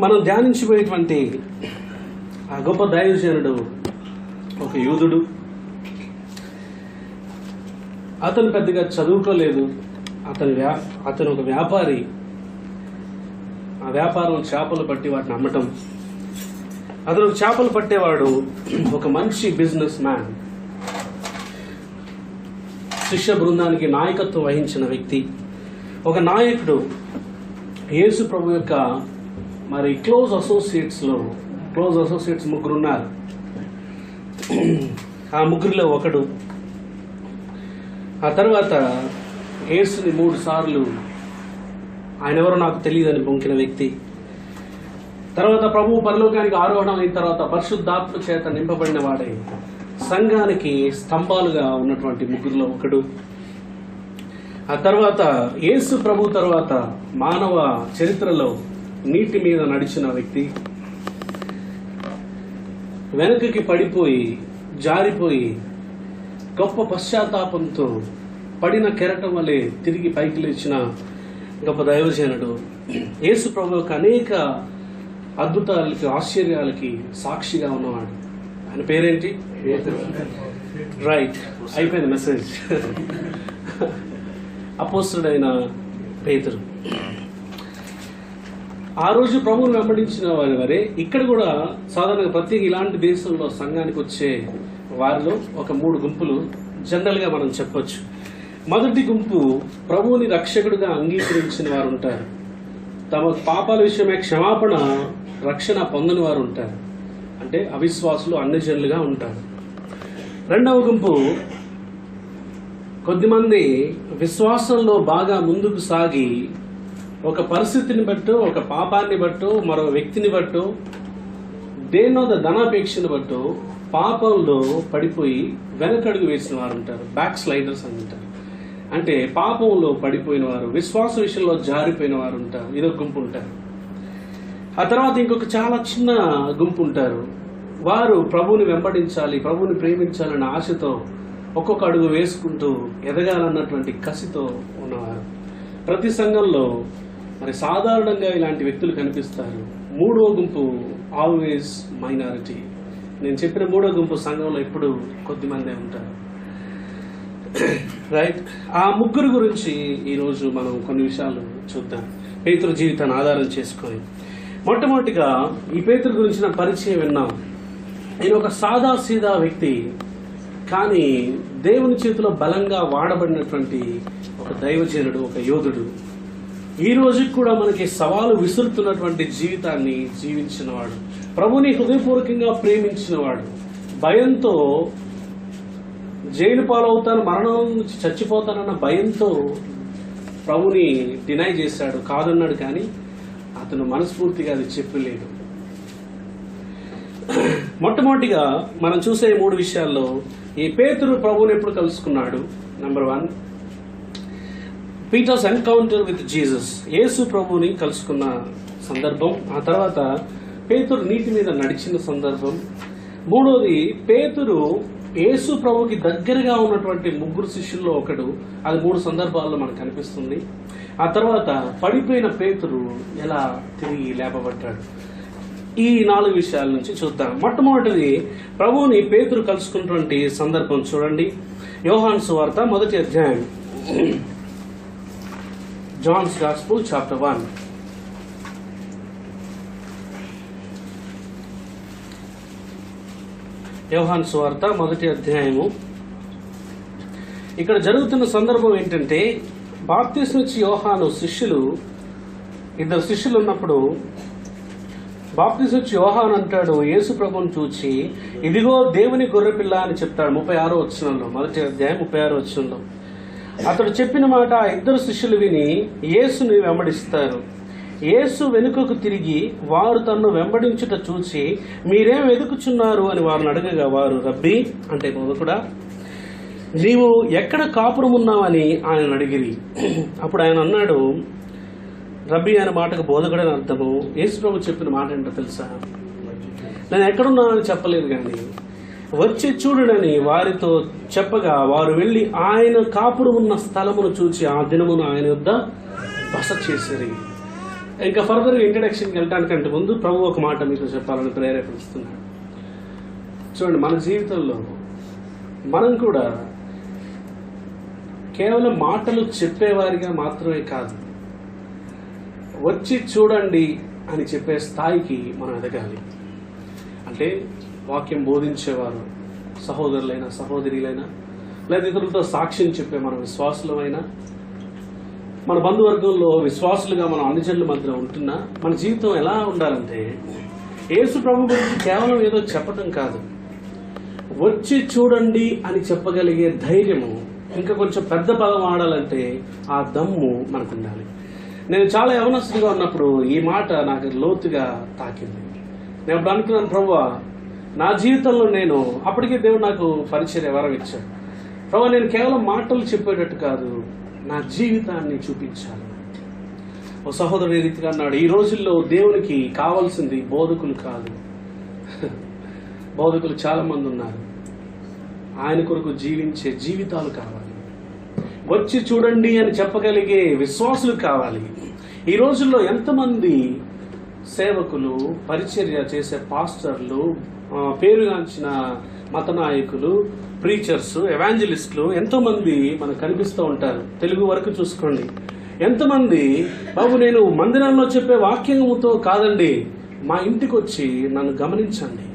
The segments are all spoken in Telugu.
మనం ధ్యానించిపోయేటువంటి ఆ గొప్ప దైవజనుడు ఒక యూదుడు. అతను పెద్దగా చదువుకోలేదు. అతను ఒక వ్యాపారి. ఆ వ్యాపారం చేపలు పట్టి వాటిని అమ్మటం. అతను చేపలు పట్టేవాడు. ఒక మంచి బిజినెస్ మ్యాన్, శిష్య బృందానికి నాయకత్వం వహించిన వ్యక్తి, ఒక నాయకుడు. యేసు ప్రభు యొక్క మరి క్లోజ్ అసోసియేట్స్ ముగ్గురు ఉన్నారు. ఆ ముగ్గురిలో ఒకడు. ఆ తర్వాత యేసుని 3 సార్లు ఆయన ఎవరో నాకు తెలియదని పొంకిన వ్యక్తి. తర్వాత ప్రభువు పరలోకానికి ఆరోహణం అయిన తర్వాత పరిశుద్ధాత్మ చేత నింపబడిన వాడై సంఘానికి స్తంభాలుగా ఉన్నటువంటి ముగ్గురులో ఒకడు. ఆ తర్వాత యేసు ప్రభు తర్వాత మానవ చరిత్రలో నీటి మీద నడిచిన వ్యక్తి, వెనకకి పడిపోయి జారిపోయి గొప్ప పశ్చాత్తాపంతో పడిన కెరటం వలె తిరిగి పైకి లేచిన గొప్ప దైవజనుడు. యేసు ప్రభు యొక్క అనేక అద్భుతాలకి, ఆశ్చర్యాలకి సాక్షిగా ఉన్నవాడు. ఆయన పేరేంటి? రైట్, అయిపోయింది మెసేజ్. అపోస్తలుడైన పేతురు. ఆ రోజు ప్రభువును వెంబడించిన వారే ఇక్కడ కూడా సాధారణంగా ప్రత్యేక ఇలాంటి దేశంలో సంఘానికి వచ్చే వారిలో ఒక 3 గుంపులు జనరల్గా మనం చెప్పొచ్చు. మొదటి గుంపు ప్రభువుని రక్షకుడిగా అంగీకరించిన వారు ఉంటారు. తమ పాపాల విషయమే క్షమాపణ, రక్షణ పొందని వారు ఉంటారు. అంటే అవిశ్వాసులు, అన్యజనులుగా ఉంటారు. రెండవ గుంపు కొద్దిమంది విశ్వాసంలో బాగా ముందుకు సాగి ఒక పరిస్థితిని బట్టో, ఒక పాపాన్ని బట్టో, మరో వ్యక్తిని బట్టో, దేన్నో ధనాపేక్షను బట్టో పాపంలో పడిపోయి వెనకడుగు వేసిన వారు ఉంటారు. బ్యాక్ స్లైడర్స్ అని ఉంటారు. అంటే పాపంలో పడిపోయిన వారు, విశ్వాస విషయంలో జారిపోయిన వారు ఉంటారు. ఇదొక గుంపు ఉంటారు. ఆ తర్వాత ఇంకొక చాలా చిన్న గుంపు ఉంటారు. వారు ప్రభువుని వెంబడించాలి, ప్రభువుని ప్రేమించాలన్న ఆశతో ఒక్కొక్క అడుగు వేసుకుంటూ ఎదగాలన్నటువంటి కసితో ఉన్నవారు. ప్రతి సంఘంలో మరి సాధారణంగా ఇలాంటి వ్యక్తులు కనిపిస్తారు. 3వ గుంపు ఆల్వేస్ మైనారిటీ. నేను చెప్పిన 3వ గుంపు సంఘంలో ఇప్పుడు కొద్దిమందే ఉంటారు. రైట్. ఆ ముగ్గురు గురించి ఈరోజు మనం కొన్ని విషయాలు చూద్దాం, పేతురు జీవితాన్ని ఆధారం చేసుకొని. మొట్టమొదటిగా ఈ పేతురు గురించిన పరిచయం విన్నాం. ఈయన ఒక సాదా సీదా వ్యక్తి, కానీ దేవుని చేతిలో బలంగా వాడబడినటువంటి ఒక దైవజనుడు, ఒక యోధుడు. ఈ రోజుకి కూడా మనకి సవాలు విసురుతున్నటువంటి జీవితాన్ని జీవించినవాడు, ప్రభుని హృదయపూర్వకంగా ప్రేమించినవాడు, భయంతో జైలు పాలవుతాను, మరణం నుంచి చచ్చిపోతానన్న భయంతో ప్రభుని డినై చేశాడు, కాదన్నాడు. కానీ అతను మనస్ఫూర్తిగా అది చెప్పలేదు. మొట్టమొదటిగా మనం చూసే 3 విషయాల్లో ఈ పేతురు ప్రభువుని ఎప్పుడు కలుసుకున్నాడు? Number 1, Peter's encounter with Jesus. యేసు ప్రభువుని కలుసుకున్న సందర్భం. ఆ తర్వాత పేతురు నీటి మీద నడిచిన సందర్భం. 3వది, పేతురు యేసు ప్రభుకి దగ్గరగా ఉన్నటువంటి 3 శిష్యుల్లో ఒకడు. అది 3 సందర్భాల్లో మనకు కనిపిస్తుంది. ఆ తర్వాత పడిపోయిన పేతురు ఎలా తిరిగి లేపబడ్డాడు. ఈ 4 విషయాల నుంచి చూద్దాం. మొట్టమొదటిది, ప్రభువుని పేతురు కలుసుకున్నటువంటి సందర్భం చూడండి. యోహాను సువార్త 1వ అధ్యాయం, జాన్స్ గాస్పెల్ చాప్టర్ 1. యోహాను సువార్త 1వ అధ్యాయము. ఇక్కడ జరుగుతున్న సందర్భం ఏంటంటే, బాప్తిస్మం ఇచ్చి యోహాను ఇద్దరు శిష్యులు ఉన్నప్పుడు బాప్తిస్మం ఇచ్చి యోహాను అంటాడు యేసు ప్రభువుని చూచి, ఇదిగో దేవుని గొర్రెపిల్ల అని చెప్తాడు. 36వ వచనంలో, 1వ అధ్యాయం 36వ వచనంలో అతడు చెప్పిన మాట ఆ ఇద్దరు శిష్యులు విని యేసుని వెంబడిస్తారు. యేసు వెనుకకు తిరిగి వారు తన్ను వెంబడించుట చూచి, మీరేం వెతుకుచున్నారు అని వారిని అడగగా, వారు, రబ్బీ అంటే బోధకుడా, నీవు ఎక్కడ కాపురం ఉన్నావని ఆయన అడిగిరి. అప్పుడు ఆయన అన్నాడు, రబ్బీ అనే మాటకు బోధకుడని అర్థము. యేసు ప్రభు చెప్పిన మాట ఏంటో తెలుసా? నేను ఎక్కడున్నానని చెప్పలేదు, కానీ వచ్చి చూడడని వారితో చెప్పగా, వారు వెళ్లి ఆయన కాపురం ఉన్న స్థలమును చూచి ఆ దినమును ఆయన యొద్ద బస చేసిరి. ఇంకా ఫర్దర్ ఇంట్రడక్షన్కి వెళ్ళడానికంటే ముందు ప్రభు ఒక మాట మీతో చెప్పాలని ప్రేరేపిస్తున్నాడు. చూడండి, మన జీవితంలో మనం కూడా కేవలం మాటలు చెప్పేవారిగా మాత్రమే కాదు, వచ్చి చూడండి అని చెప్పే స్థాయికి మనం ఎదగాలి. అంటే వాక్యం బోధించేవారు సహోదరులైనా సహోదరులైనా, లేదా ఇతరులతో సాక్ష్యం చెప్పే మన విశ్వాసులమైనా, మన బంధువర్గంలో విశ్వాసులుగా మనం అన్యజనుల మధ్యలో ఉంటున్నా మన జీవితం ఎలా ఉండాలంటే యేసు ప్రభు గురించి కేవలం ఏదో చెప్పటం కాదు, వచ్చి చూడండి అని చెప్పగలిగే ధైర్యము, ఇంకా కొంచెం పెద్ద పదం ఆడాలంటే ఆ దమ్ము మనకు ఉండాలి. నేను చాలా యవనస్తుడిగా ఉన్నప్పుడు ఈ మాట నాకు లోతుగా తాకింది. నేను అప్పుడు అనుకున్నాను, ప్రభువా నా జీవితంలో నేను అప్పటికే దేవుడు నాకు పరిచర్య వరం ఇచ్చాడు. ప్రభువా నేను కేవలం మాటలు చెప్పేటట్టు కాదు, నా జీవితాన్ని చూపించాలి. ఓ సహోదరుడు ఈ రీతిగా అన్నాడు, ఈ రోజుల్లో దేవునికి కావాల్సింది బోధకులు కాదు, బోధకులు చాలా మంది ఉన్నారు, ఆయన కొరకు జీవించే జీవితాలు కావాలి. వచ్చి చూడండి అని చెప్పగలిగే విశ్వాసులు కావాలి. ఈ రోజుల్లో ఎంతమంది సేవకులు, పరిచర్య చేసే పాస్టర్లు, పేరుగాంచిన మత నాయకులు, ప్రీచర్స్, ఎవాంజలిస్టులు ఎంతోమంది మనకు కనిపిస్తూ ఉంటారు. తెలుగు వరకు చూసుకోండి, ఎంతమంది బాబు నేను మందిరంలో చెప్పే వాక్యముతో కాదండి, మా ఇంటికి వచ్చి నన్ను గమనించండి,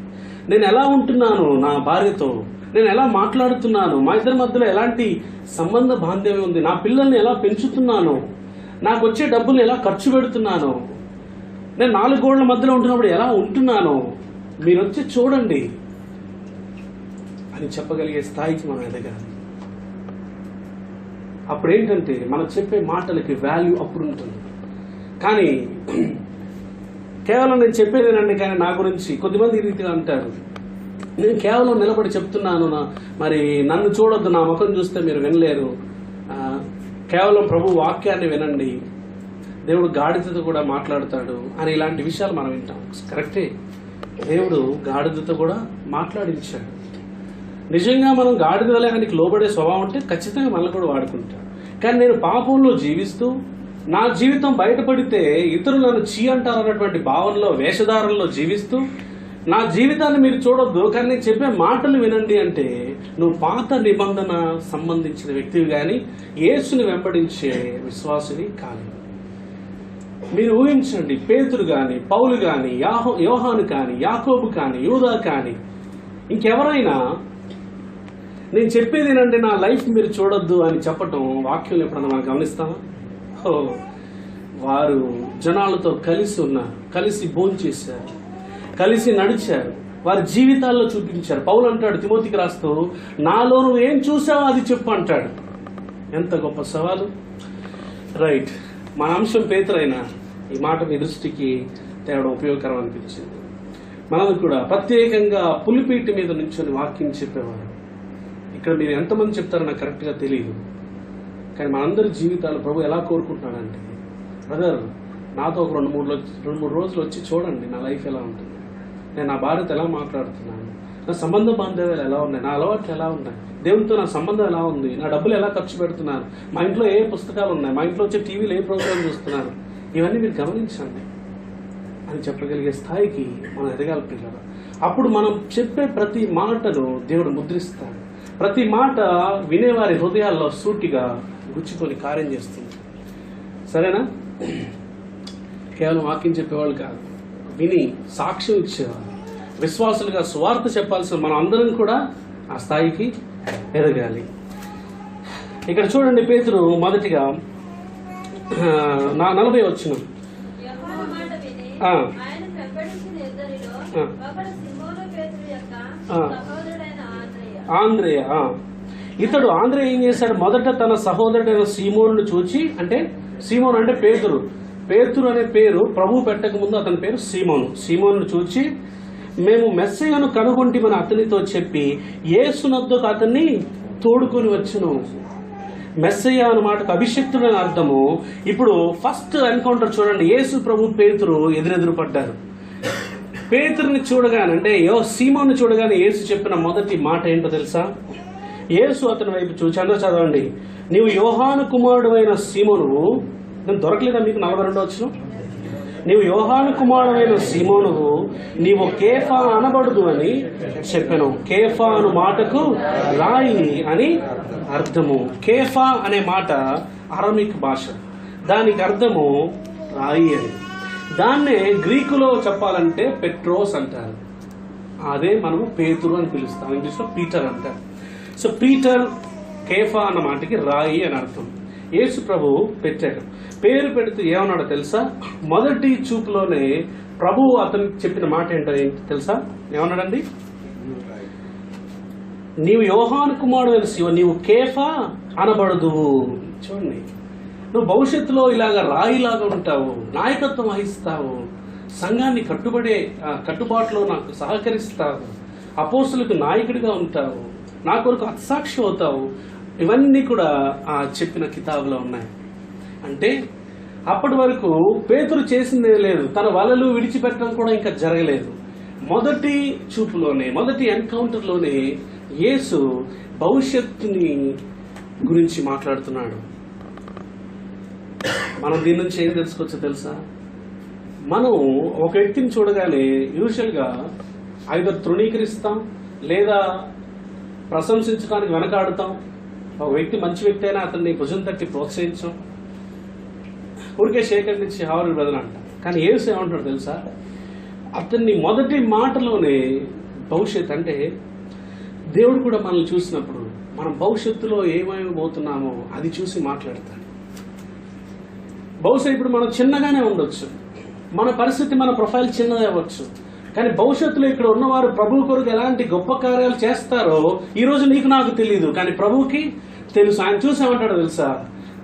నేను ఎలా ఉంటున్నాను నా భార్యతో, నేను ఎలా మాట్లాడుతున్నాను, మా ఇద్దరి మధ్యలో ఎలాంటి సంబంధ బాంధవ్యం ఉంది, నా పిల్లల్ని ఎలా పెంచుతున్నాను, నాకు వచ్చే డబ్బులు ఎలా ఖర్చు పెడుతున్నాను, నేను 4 గోడల మధ్యలో ఉంటున్నప్పుడు ఎలా ఉంటున్నాను, మీరు వచ్చి చూడండి అని చెప్పగలిగే స్థాయికి మనం ఎదగాలి. అప్పుడు ఏంటంటే మనం చెప్పే మాటలకి వాల్యూ అప్పుడు ఉంటుంది. కానీ కేవలం నేను చెప్పేదేనండి, కానీ నా గురించి కొద్దిమంది ఈ రీతిగా అంటారు, నేను కేవలం నిలబడి చెప్తున్నాను, మరి నన్ను చూడొద్దు, నా ముఖం చూస్తే మీరు వినలేరు, కేవలం ప్రభు వాక్యాన్ని వినండి, దేవుడు గాడిదతో కూడా మాట్లాడతాడు అని ఇలాంటి విషయాలు మనం వింటాం. కరెక్టే, దేవుడు గాడిదతో కూడా మాట్లాడించాడు. నిజంగా మనం గాడిద వలె ఆయనకి లోబడే స్వభావం ఉంటే ఖచ్చితంగా మనల్ని కూడా వాడుకుంటాడు. కానీ నేను పాపంలో జీవిస్తూ నా జీవితం బయటపడితే ఇతరులను చీ అంటారు అన్నటువంటి భావనలో, వేషధారంలో జీవిస్తూ నా జీవితాన్ని మీరు చూడొద్దు, కానీ నేను చెప్పే మాటలు వినండి అంటే నువ్వు పాత నిబంధన సంబంధించిన వ్యక్తివి కానీ యేసుని వెంబడించే విశ్వాసుని కాదు. మీరు ఊహించండి, పేతురు కానీ, పౌలు కానీ, యోహాను కానీ, యాకోబు కానీ, యూదా కానీ, ఇంకెవరైనా నేను చెప్పేది ఏంటంటే నా లైఫ్ మీరు చూడొద్దు అని చెప్పటం వాక్యం ఎప్పుడన్నా మనం గమనిస్తామా? వారు జనాలతో కలిసి ఉన్నారు, కలిసి భోంచేశారు, కలిసి నడిచారు, వారి జీవితాల్లో చూపించారు. పౌలు అంటాడు తిమోతికి రాస్తూ, నాలో నువ్వు ఏం చూసావో అది చెప్పు అంటాడు. ఎంత గొప్ప సవాలు. రైట్, మన అంశం పేతురైనా ఈ మాట మీ దృష్టికి తేవడం ఉపయోగకరం అనిపించింది. మనం కూడా ప్రత్యేకంగా పులిపీటి మీద నుంచొని వాక్యం చెప్పేవారు. ఇక్కడ మీరు ఎంతమంది చెప్తారో నాకు కరెక్ట్గా తెలియదు, కానీ మనందరి జీవితాలు ప్రభు ఎలా కోరుకుంటున్నాడంటే, బ్రదర్ నాతో ఒక 2-3 రోజులు వచ్చి చూడండి నా లైఫ్ ఎలా ఉంటుంది, నేను నా భార్యతో ఎలా మాట్లాడుతున్నాను, నా సంబంధ బాంధవ్యాలు ఎలా ఉన్నాయి, నా అలవాట్లు ఎలా ఉన్నాయి, దేవునితో నా సంబంధం ఎలా ఉంది, నా డబ్బులు ఎలా ఖర్చు పెడుతున్నాను, మా ఇంట్లో ఏ పుస్తకాలు ఉన్నాయి, మా ఇంట్లో వచ్చే టీవీలో ఏ ప్రోగ్రామ్ చూస్తున్నాను, ఇవన్నీ మీరు గమనించండి అని చెప్పగలిగే స్థాయికి మనం ఎదగాలి పిల్లలు. అప్పుడు మనం చెప్పే ప్రతి మాటను దేవుడు ముద్రిస్తాడు. ప్రతి మాట వినేవారి హృదయాల్లో సూటిగా గుచ్చుకొని కార్యం చేస్తుంది. సరేనా? కేవలం వాక్యం చెప్పేవాళ్ళు కాదు, విని సాక్ష్యం ఇచ్చేవాళ్ళు, విశ్వాసులుగా సువార్త చెప్పాల్సిన మనం అందరం కూడా ఆ స్థాయికి ఎదగాలి. ఇక్కడ చూడండి, పేతురు మొదటిగా 40 వచనం, ఆంద్రేయ. ఇతడు ఆంద్రేయ ఏం చేశాడు? మొదట తన సహోదరుడైన సీమోనును చూచి, అంటే సీమోను అంటే పేతురు, పేతురు అనే పేరు ప్రభు పెట్టక ముందు అతని పేరు సీమోను. సీమోను చూచి, మేము మెస్సయ్యను కనుగొంటిమని అతనితో చెప్పి యేసునొద్దకు అతన్ని తోడుకొని వచ్చును. మెస్సయ్య అన్న మాటకు అభిషిక్తుడని అర్థము. ఇప్పుడు ఫస్ట్ ఎన్కౌంటర్ చూడండి, యేసు ప్రభు పేతురు ఎదురెదురు పడ్డారు. పేతురుని చూడగానే, అంటే సీమోను చూడగానే యేసు చెప్పిన మొదటి మాట ఏంటో తెలుసా? యేసు అతని వైపు చూచి, అందరూ చదవండి, నీవు యోహాను కుమారుడు అయిన సీమోను. నేను దొరకలేదా మీకు 42 వచనం? నీవు యోహాను కుమారుడైన సీమోనువు, నీవు కేఫా అనబడుదు అని చెప్పెను. కేఫా అను మాటకు రాయి అని అర్థము. కేఫా అనే మాట అరమిక్ భాష, దానికి అర్థము రాయి అని. దాన్నే గ్రీకులో చెప్పాలంటే పెట్రోస్ అంటారు. అదే మనము పేతురు అని పిలుస్తాం, ఇంగ్లీష్లో పీటర్ అంటారు. సో పీటర్, కేఫా అన్న మాటకి రాయి అని అర్థం. యేసు ప్రభు పెట్టాడు. పేరు పెడితే ఏమన్నాడో తెలుసా? మొదటి చూపులోనే ప్రభువు అతనికి చెప్పిన మాట ఏంటో తెలుసా? ఏమన్నాడండి? నీవు యోహాను కుమారుడైన సీమోను, నీవు కేఫా అనబడదువు. చూడండి, నువ్వు భవిష్యత్తులో ఇలాగ రాయిలాగా ఉంటావు, నాయకత్వం వహిస్తావు, సంఘాన్ని కట్టుబాటులో నాకు సహకరిస్తావు, అపోస్తులకు నాయకుడిగా ఉంటావు, నా కొరకు అసాక్షి అవుతావు. ఇవన్నీ కూడా ఆ చెప్పిన కితాబులో ఉన్నాయి. అంటే అప్పటి వరకు పేతురు చేసిందే లేదు, తన వలలు విడిచిపెట్టడం కూడా ఇంకా జరగలేదు. మొదటి చూపులోనే, మొదటి ఎన్కౌంటర్లోనే యేసు భవిష్యత్తుని గురించి మాట్లాడుతున్నాడు. మనం దీని నుంచి ఏం తెలుసుకోవచ్చో తెలుసా? మనం ఒక వ్యక్తిని చూడగానే యూజువల్గా ఐదర్ తృణీకరిస్తాం లేదా ప్రశంసించడానికి వెనకాడుతాం. ఒక వ్యక్తి మంచి వ్యక్తి అయినా అతన్ని భుజం తట్టి ప్రోత్సహించాం, ఊరికే శేఖర్ నుంచి హావరి బ్రదర్ అంటాం. కానీ యేసు ఏమంటాడు తెలుసా? అతన్ని మొదటి మాటలోనే భవిష్యత్, అంటే దేవుడు కూడా మనల్ని చూసినప్పుడు మనం భవిష్యత్తులో ఏమైపోతున్నామో అది చూసి మాట్లాడతాడు. బహుశా ఇప్పుడు మనం చిన్నగానే ఉండొచ్చు, మన పరిస్థితి, మన ప్రొఫైల్ చిన్నదే అవ్వచ్చు, కానీ భవిష్యత్తులో ఇక్కడ ఉన్నవారు ప్రభు కొరకు ఎలాంటి గొప్ప కార్యాలు చేస్తారో ఈ రోజు నీకు నాకు తెలియదు, కానీ ప్రభువుకి తెలుసు. ఆయన చూసామంటాడు తెలుసా?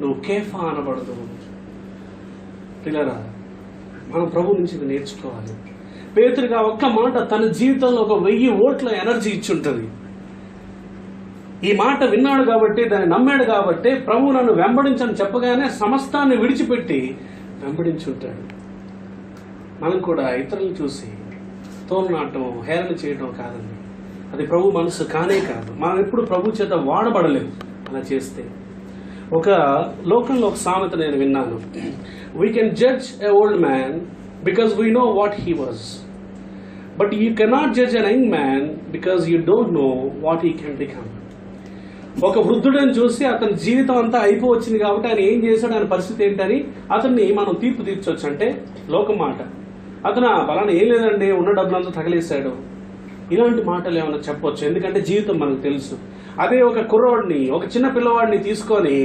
నువ్వు కేఫా అనబడదు. పిల్లరా, మనం ప్రభు నుంచి ఇది నేర్చుకోవాలి. పేతురుగా ఒక్క మాట తన జీవితంలో 1000 ఓట్ల ఎనర్జీ ఇచ్చుంటుంది. ఈ మాట విన్నాడు కాబట్టి, దాన్ని నమ్మాడు కాబట్టి ప్రభు నన్ను వెంబడించని చెప్పగానే సమస్తాన్ని విడిచిపెట్టి వెంబడించుంటాడు. మనం కూడా ఇతరులను చూసి తోలునాటం, హేళన చేయడం కాదండి. అది ప్రభు మనసు కానే కాదు. మనం ఎప్పుడు ప్రభు చేత వాడబడలేదు అలా చేస్తే. ఒక లోకంలో ఒక సామెత నేను విన్నాను. We can judge a old man because we know what he was, but you cannot judge N young man because you don't know what he can become. ఒక వృద్ధుడని చూసి అతని జీవితం అంతా అయిపోవచ్చింది కాబట్టి ఆయన ఏం చేశాడు, ఆయన పరిస్థితి ఏంటని అతన్ని మనం తీర్పు తీర్చవచ్చు. అంటే లోకం మాట, అతను బలానా ఏం లేదండి, ఉన్న డబ్బులంతా తగలేశాడు, ఇలాంటి మాటలు ఏమైనా చెప్పొచ్చు, ఎందుకంటే జీవితం మనకు తెలుసు. అదే ఒక కుర్రవాడిని, ఒక చిన్న పిల్లవాడిని తీసుకొని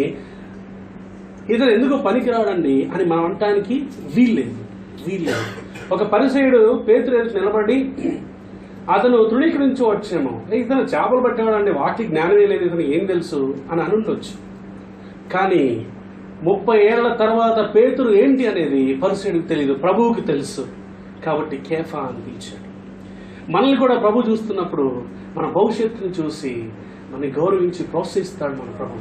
ఇతను ఎందుకు పనికిరాడండి అని మనం అనటానికి వీల్లేదు. ఒక పరిసయుడు పేతురు నిలబడి అతను తృణీకరించి వచ్చేమో, ఇతను చేపలు పట్టేవాడండి, వాటికి జ్ఞానమే లేదు, ఇతను ఏం తెలుసు అని అనుండొచ్చు. కానీ 30 ఏళ్ల తర్వాత పేతురు ఏంటి అనేది పరిసయుడికి తెలియదు, ప్రభువుకి తెలుసు. కాబట్టి కేఫా అని పిలిచాడు. మనల్ని కూడా ప్రభు చూస్తున్నప్పుడు మన భవిష్యత్తుని చూసి మనని గౌరవించి ప్రోత్సహిస్తాడు మన ప్రభు.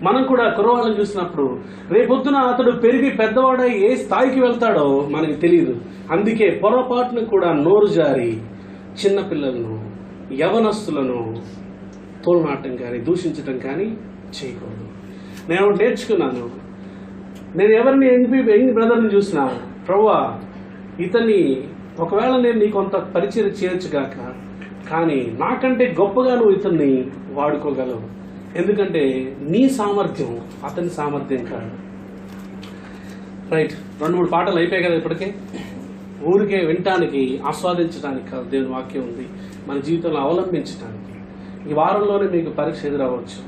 మనం కూడా కుర్రవాళ్ళని చూసినప్పుడు రేపొద్దున అతడు పెరిగి పెద్దవాడై ఏ స్థాయికి వెళ్తాడో మనకి తెలియదు. అందుకే పొరపాటును కూడా నోరు జారి చిన్నపిల్లలను, యవనస్తులను తోలునాటం కానీ దూషించడం కానీ చేయకూడదు. నేను నేర్చుకున్నాను. నేను ఎవరిని యంగ్ బ్రదర్ని చూసినా, ప్రభువా ఇతన్ని ఒకవేళ నేను నీ కొంత పరిచయం చేయొచ్చు గాక, కానీ నాకంటే గొప్పగా నువ్వు ఇతన్ని వాడుకోగలవు, ఎందుకంటే నీ సామర్థ్యం అతని సామర్థ్యం కాదు. రైట్, 2-3 పాటలు అయిపోయాయి కదా ఇప్పటికే. ఊరికే వినటానికి, ఆస్వాదించడానికి కాదు దేవుని వాక్యం ఉంది, మన జీవితంలో అవలంబించడానికి. ఈ వారంలోనే మీకు పరీక్ష ఎదురవ్వచ్చు.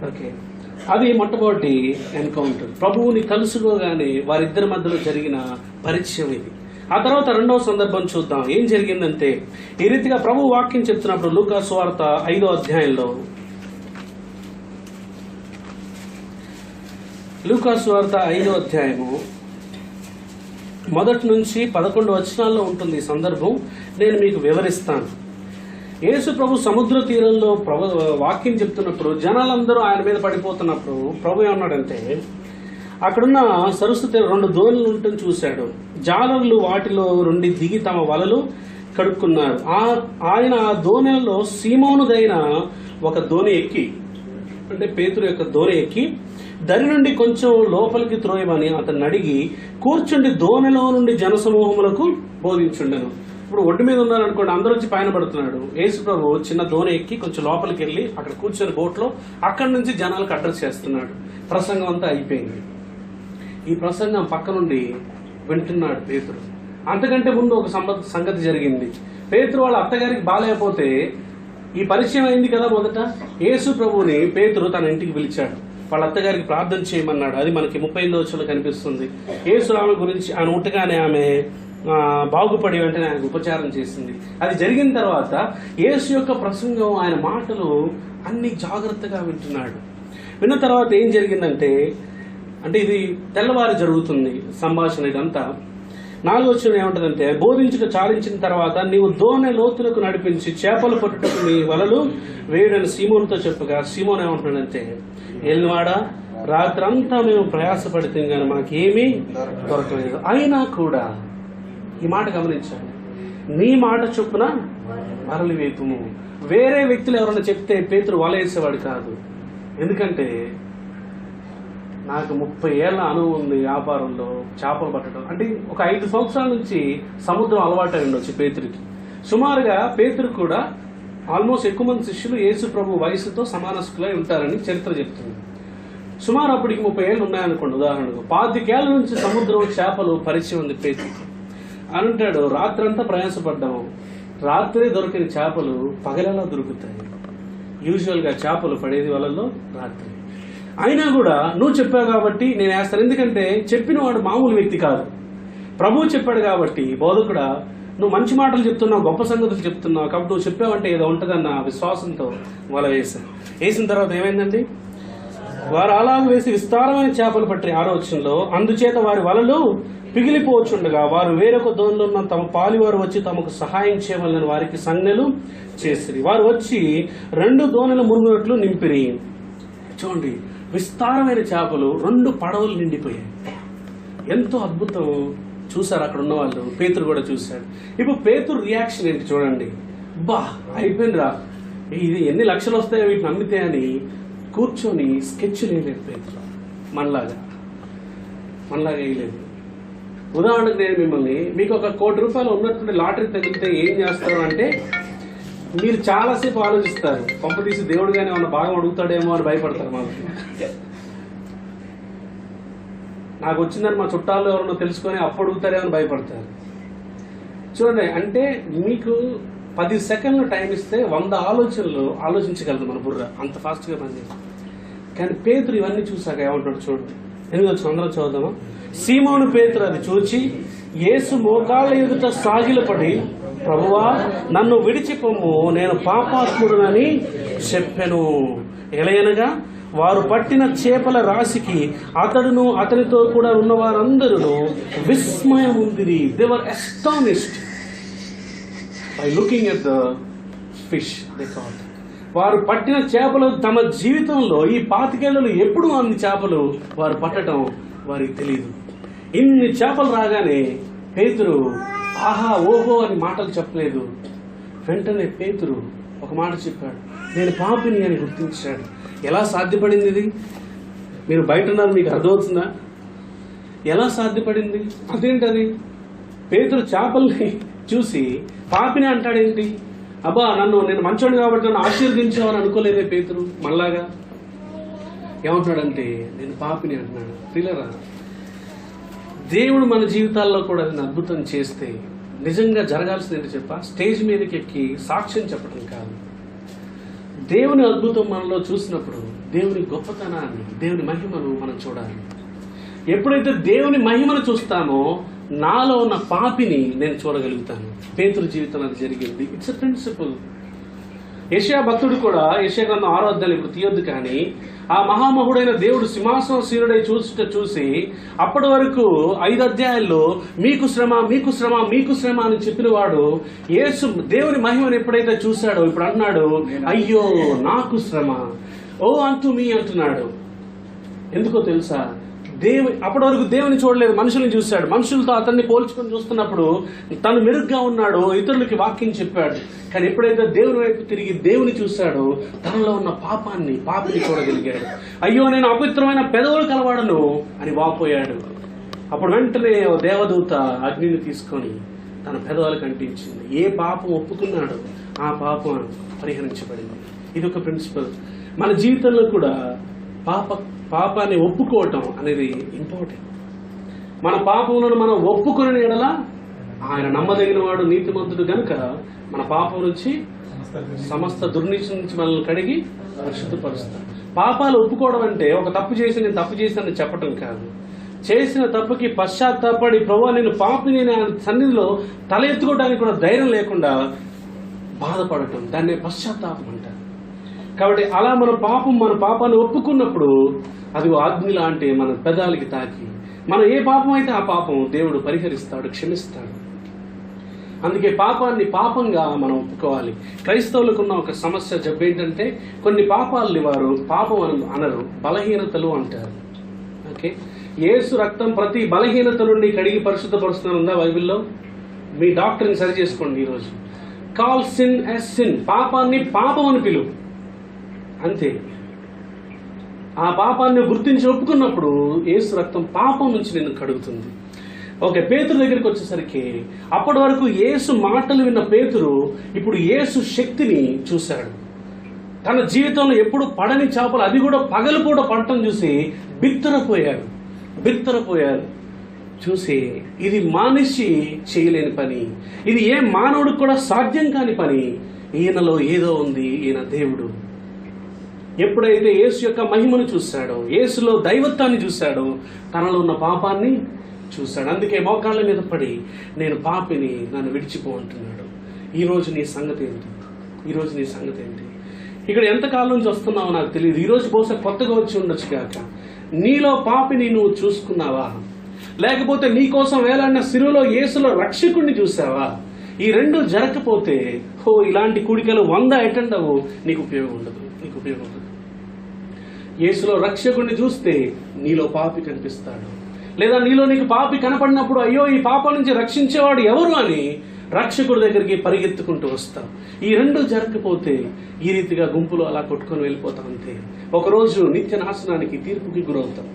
ఓకే, అది మొట్టమొదటి ఎన్కౌంటర్. ప్రభువుని కలుసుకోగానే వారిద్దరి మధ్యలో జరిగిన పరిచయం ఇది. ఆ తర్వాత రెండవ సందర్భం చూద్దాం. ఏం జరిగిందంటే, ఈ రీతిగా ప్రభు వాక్యం చెప్తున్నప్పుడు లూకా సువార్త 5వ అధ్యాయంలో, లూకా సువార్త 5వ అధ్యాయము 1 నుంచి 11 వచనాల్లో ఉంటుంది ఈ సందర్భం. నేను మీకు వివరిస్తాను. యేసు ప్రభు సముద్ర తీరంలో వాక్యం చెప్తున్నప్పుడు జనాలందరూ ఆయన మీద పడిపోతున్నప్పుడు ప్రభు ఏమన్నాడంటే, అక్కడున్న సరస్సు తీరం 2 దోణులు ఉంటని చూశాడు. జాలర్లు వాటిలో నుండి దిగి తమ వలలు కడుక్కున్నారు. ఆయన ఆ దోణిలో సీమోనుదైన ఒక దోణి ఎక్కి, అంటే పేతురు యొక్క దోణి ఎక్కి దరి నుండి కొంచెం లోపలికి త్రోయమని అతన్ని అడిగి కూర్చుండి దోణిలో నుండి జనసమూహములకు బోధించుండెను. ఇప్పుడు ఒడ్డు మీద ఉన్నారనుకోండి, అందరూ వచ్చి పైన పడుతున్నాడు. యేసు ప్రభు చిన్న దోణి ఎక్కి కొంచెం లోపలికి వెళ్ళి అక్కడ కూర్చొని బోట్లో అక్కడి నుంచి జనాలకు అడ్రస్ చేస్తున్నాడు. ప్రసంగం అంతా అయిపోయింది. ఈ ప్రసంగం పక్క నుండి వింటున్నాడు పేతురు. అంతకంటే ముందు ఒక సంగతి జరిగింది. పేతురు వాళ్ళ అత్తగారికి బాగాలేకపోతే ఈ పరిచయం అయింది కదా. మొదట యేసు ప్రభువుని పేతురు తన ఇంటికి పిలిచాడు. వాళ్ళ అత్తగారికి ప్రార్థన చేయమన్నాడు. అది మనకి 38వ వచనంలో కనిపిస్తుంది. యేసు ఆమె గురించి ఆయన ఉంటగానే ఆమె బాగుపడి వెంటనే ఆయన ఉపచారం చేసింది. అది జరిగిన తర్వాత యేసు యొక్క ప్రసంగం, ఆయన మాటలు అన్ని జాగ్రత్తగా వింటున్నాడు. విన్న తర్వాత ఏం జరిగిందంటే, ఇది తెల్లవారు జరుగుతుంది సంభాషణ. ఇదంతా 4వ వచనం ఏమంటదంటే, బోధించుట చాలించిన తర్వాత నీవు దోణి లోతులకు నడిపించి చేపలు పట్టుటకు నీ వలలు వేయడని సీమోనుతో చెప్పగా, సీమోన్ ఏమంటున్నాడంటే, ఏలినవాడా, రాత్రంతా మేము ప్రయాసపడితే కానీ మాకేమీ దొరకలేదు. అయినా కూడా ఈ మాట గమనించాలి, నీ మాట చొప్పున వలలు వేపుము. వేరే వ్యక్తులు ఎవరైనా చెప్తే పేతురు వల వేసేవాడు కాదు. ఎందుకంటే నాకు 30 ఏళ్ల అనుభవం ఉంది వ్యాపారంలో, చేపలు పట్టడం. ఒక 5 సంవత్సరాల నుంచి సముద్రం అలవాటు అయి ఉండొచ్చు పేతురికి. సుమారుగా పేతురు కూడా ఆల్మోస్ట్ ఎక్కువ మంది శిష్యులు యేసు ప్రభు వయసుతో సమానస్తులై ఉంటారని చరిత్ర చెప్తుంది. సుమారు అప్పటికి 30 ఏళ్ళు ఉన్నాయనుకోండి. ఉదాహరణకు 25 ఏళ్ల నుంచి సముద్రం చేపలు పరిచయం ఉంది పేతురికి. అని అంటాడు, రాత్రంతా ప్రయాసపడ్డాము, రాత్రే దొరికిన చేపలు పగలలా దొరుకుతాయి. యూజువల్ గా చేపలు పడేది వలల్లో రాత్రి. అయినా కూడా నువ్వు చెప్పావు కాబట్టి నేను వేస్తాను. ఎందుకంటే చెప్పిన వాడు మామూలు వ్యక్తి కాదు, ప్రభువు చెప్పాడు కాబట్టి. బోధకుడా, నువ్వు మంచి మాటలు చెప్తున్నావు, గొప్ప సంగతులు చెప్తున్నావు కాబట్టి నువ్వు చెప్పావంటే ఏదో ఉంటుందన్న విశ్వాసంతో వల వేశాను. వేసిన తర్వాత ఏమైందండి, వారు అలాగ వేసి విస్తారమైన చేపలు పట్టి 6వ వచనంలో, అందుచేత వారి వలలు పిగిలిపోవచ్చుండగా వారు వేరొక దోణిలో ఉన్న తమ పాలివారు వచ్చి తమకు సహాయం చేయవలని వారికి సంజ్ఞలు చేసిరి. వారు వచ్చి 2 దోణులు మునుగునట్లు నింపిరి. చూడండి, విస్తారమైన చేపలు 2 పడవలు నిండిపోయాయి. ఎంతో అద్భుతం. చూసారు అక్కడ ఉన్న వాళ్ళు, పేతురు కూడా చూశాడు. ఇప్పుడు పేతురు రియాక్షన్ ఏంటి చూడండి. అయిపోయిందిరా, ఇది ఎన్ని లక్షలు వస్తాయో వీటిని అమ్మితే అని కూర్చొని స్కెచ్ వేయలేదు పేతురు. మనలాగా వేయలేదు. ఉదాహరణకు నేను మిమ్మల్ని, మీకు ఒక ₹1 కోటి ఉన్నటువంటి లాటరీ తగిలితే ఏం చేస్తారు అంటే, మీరు చాలాసేపు ఆలోచిస్తారు. కొంపదీసి దేవుడు గానే ఉన్న భాగం అడుగుతాడేమో అని భయపడతారు. నాకు వచ్చిందని మా చుట్టాలు ఎవరన్నా తెలుసుకొని అప్పు అడుగుతారేమో అని భయపడతారు. చూడండి, మీకు 10 సెకండ్లు టైం ఇస్తే 100 ఆలోచనలు ఆలోచించగలదు మన బుర్ర, అంత ఫాస్ట్ గా పనిచేస్తుంది. కానీ పేతురు ఇవన్నీ చూసాక ఏమంటాడు చూడండి. 8వ వచనం అందరం చదువుదామా. సీమోను పేతురు అది చూచి యేసు మోకాళ్ళ ఎదుట సాగిలపడి, ప్రభువా, నన్ను విడిచిపోము, నేను పాపాత్ముడునని చెప్పెను. ఎలయనగా వారు పట్టిన చేపల రాశికి అతడును అతనితో కూడా ఉన్న వారందరూ విస్మయం ఉందిరి. They were astonished by looking at the fish. They thought, వారు పట్టిన చేపలు తమ జీవితంలో ఈ 25 ఏళ్లలో ఎప్పుడు అన్ని చేపలు వారు పట్టడం వారికి తెలియదు. ఇన్ని చేపలు రాగానే పేతురు ఆహా ఓహో అని మాటలు చెప్పలేదు. వెంటనే పేతురు ఒక మాట చెప్పాడు, నేను పాపిని అని గుర్తించాడు. ఎలా సాధ్యపడింది ఇది? మీరు బయట ఉన్నారు, మీకు అర్థమవుతుందా? ఎలా సాధ్యపడింది? అదేంటది? పేతురు చేపల్ని చూసి పాపిని అంటాడేంటి? అబ్బా, నేను మంచోడు కాబట్టి నన్ను ఆశీర్వదించావని అనుకోలేదే పేతురు. మళ్ళాగా ఏమంటున్నాడంటే నేను పాపిని అంటున్నాడు. పిల్లరా, దేవుడు మన జీవితాల్లో కూడా అది అద్భుతం చేస్తే నిజంగా జరగాల్సింది చెప్పా, స్టేజ్ మీదకి ఎక్కి సాక్ష్యం చెప్పడం కాదు. దేవుని అద్భుతం మనలో చూసినప్పుడు దేవుని గొప్పతనాన్ని, దేవుని మహిమను మనం చూడాలి. ఎప్పుడైతే దేవుని మహిమను చూస్తామో నాలో ఉన్న పాపిని నేను చూడగలుగుతాను. పేతురు జీవితం అది జరిగింది. It's a principle. యెషయా భక్తుడు కూడా, యెషయా గ్రంథం 6వ అధ్యాయం ఇప్పుడు తీయొద్దు కానీ, ఆ మహామహుడైన దేవుడు సింహాసనశీనుడై చూసి అప్పటి వరకు 5 అధ్యాయాల్లో మీకు శ్రమ మీకు శ్రమ మీకు శ్రమ అని చెప్పిన వాడు యేసు దేవుని మహిమను ఎప్పుడైతే చూశాడో ఇప్పుడు అంటున్నాడు, అయ్యో నాకు శ్రమ, ఓ అంటూ మీ అంటున్నాడు. ఎందుకో తెలుసా? అప్పటి వరకు దేవుని చూడలేదు, మనుషుల్ని చూశాడు. మనుషులతో అతన్ని పోల్చుకొని చూస్తున్నప్పుడు తను మెరుగ్గా ఉన్నాడు, ఇతరులకి వాక్యం చెప్పాడు. కానీ ఎప్పుడైతే దేవుని వైపు తిరిగి దేవుని చూశాడో తనలో ఉన్న పాపిని చూడగలిగాడు. అయ్యో, నేను అపవిత్రమైన పెదవులు కలవాడను అని వాపోయాడు. అప్పుడు వెంటనే దేవదూత అగ్నిని తీసుకొని తన పెదవులకు అంటించింది. ఏ పాపం ఒప్పుకున్నాడో ఆ పాపం పరిహరించబడింది. ఇది ఒక ప్రిన్సిపల్. మన జీవితంలో కూడా పాపాన్ని ఒప్పుకోవటం అనేది ఇంపార్టెంట్. మన పాపములను మనం ఒప్పుకునే ఎడల ఆయన నమ్మదగిన వాడు, నీతిమంతుడు గనుక మన పాపం నుంచి సమస్త దుర్నీతి నుంచి మనల్ని కడిగి పరిశుద్ధపరుస్తాడు. పాపాలు ఒప్పుకోవడం అంటే ఒక తప్పు చేసి నేను తప్పు చేశానని చెప్పటం కాదు. చేసిన తప్పుకి పశ్చాత్తాపడి ప్రభువా నేను పాపిని ఆయన సన్నిధిలో తల ఎత్తుకోవడానికి కూడా ధైర్యం లేకుండా బాధపడటం, దాన్నే పశ్చాత్తాపం అంటారు. కాబట్టి అలా మన పాపాన్ని ఒప్పుకున్నప్పుడు అది అగ్ని లాంటి మన పెదాలకి తాకి మనం ఏ పాపం అయితే ఆ పాపం దేవుడు పరిహరిస్తాడు, క్షమిస్తాడు. అందుకే పాపాన్ని పాపంగా మనం ఒప్పుకోవాలి. క్రైస్తవులకు ఉన్న ఒక సమస్య జబ్బు ఏంటంటే కొన్ని పాపాలని వారు పాపం అనరు, బలహీనతలు అంటారు. ఓకే, యేసు రక్తం ప్రతి బలహీనత నుండి కడిగి పరిశుద్ధపరుస్తుందా బైబిల్లో? మీ డాక్టర్ని సరి చేసుకోండి ఈరోజు. కాల్ సిన్ యాజ్ సిన్, పాపాన్ని పాపం అని పిలువు, అంతే. ఆ పాపాన్ని గుర్తించి ఒప్పుకున్నప్పుడు యేసు రక్తం పాపం నుంచి నిన్ను కడుగుతుంది. ఓకే, పేతురు దగ్గరికి వచ్చేసరికి అప్పటి వరకు యేసు మాటలు విన్న పేతురు ఇప్పుడు యేసు శక్తిని చూశాడు. తన జీవితంలో ఎప్పుడు పడని చేపలు, అది కూడా పగలుపూట పడటం చూసి బిత్తరపోయాడు. చూసి ఇది మనిషి చేయలేని పని, ఇది ఏ మానవుడికి కూడా సాధ్యం కాని పని, ఈయనలో ఏదో ఉంది, ఈయన దేవుడు. ఎప్పుడైతే యేసు యొక్క మహిమను చూశాడో, యేసులో దైవత్వాన్ని చూశాడో, తనలో ఉన్న పాపాన్ని చూశాడు. అందుకే మోకాళ్ళ మీద పడి నేను పాపిని, నన్ను విడిచిపో అంటున్నాడు. ఈరోజు నీ సంగతి ఏంటి? ఇక్కడ ఎంతకాలం నుంచి వస్తున్నావో నాకు తెలియదు. ఈరోజు బహుశా కొత్తగా వచ్చి ఉండొచ్చు కాక. నీలో పాపిని నువ్వు చూసుకున్నావా? లేకపోతే నీ కోసం వేలాడిన సిలువలో యేసులో రక్షకుడిని చూసావా? ఈ రెండు జరగకపోతే ఇలాంటి కూడికలు 100 అటెండ్ అవ్వు, నీకు ఉపయోగం ఉండదు. యేసులో రక్షకుడిని చూస్తే నీలో పాపి కనిపిస్తాడు. లేదా నీకు పాపి కనపడినప్పుడు అయ్యో ఈ పాపం నుంచి రక్షించేవాడు ఎవరు అని రక్షకుడి దగ్గరికి పరిగెత్తుకుంటూ వస్తాం. ఈ రెండు జరగకపోతే ఈ రీతిగా గుంపులో అలా కొట్టుకొని వెళ్ళిపోతాం అంతే. ఒకరోజు నిత్య నాశనానికి, తీర్పుకి గురవుతాం.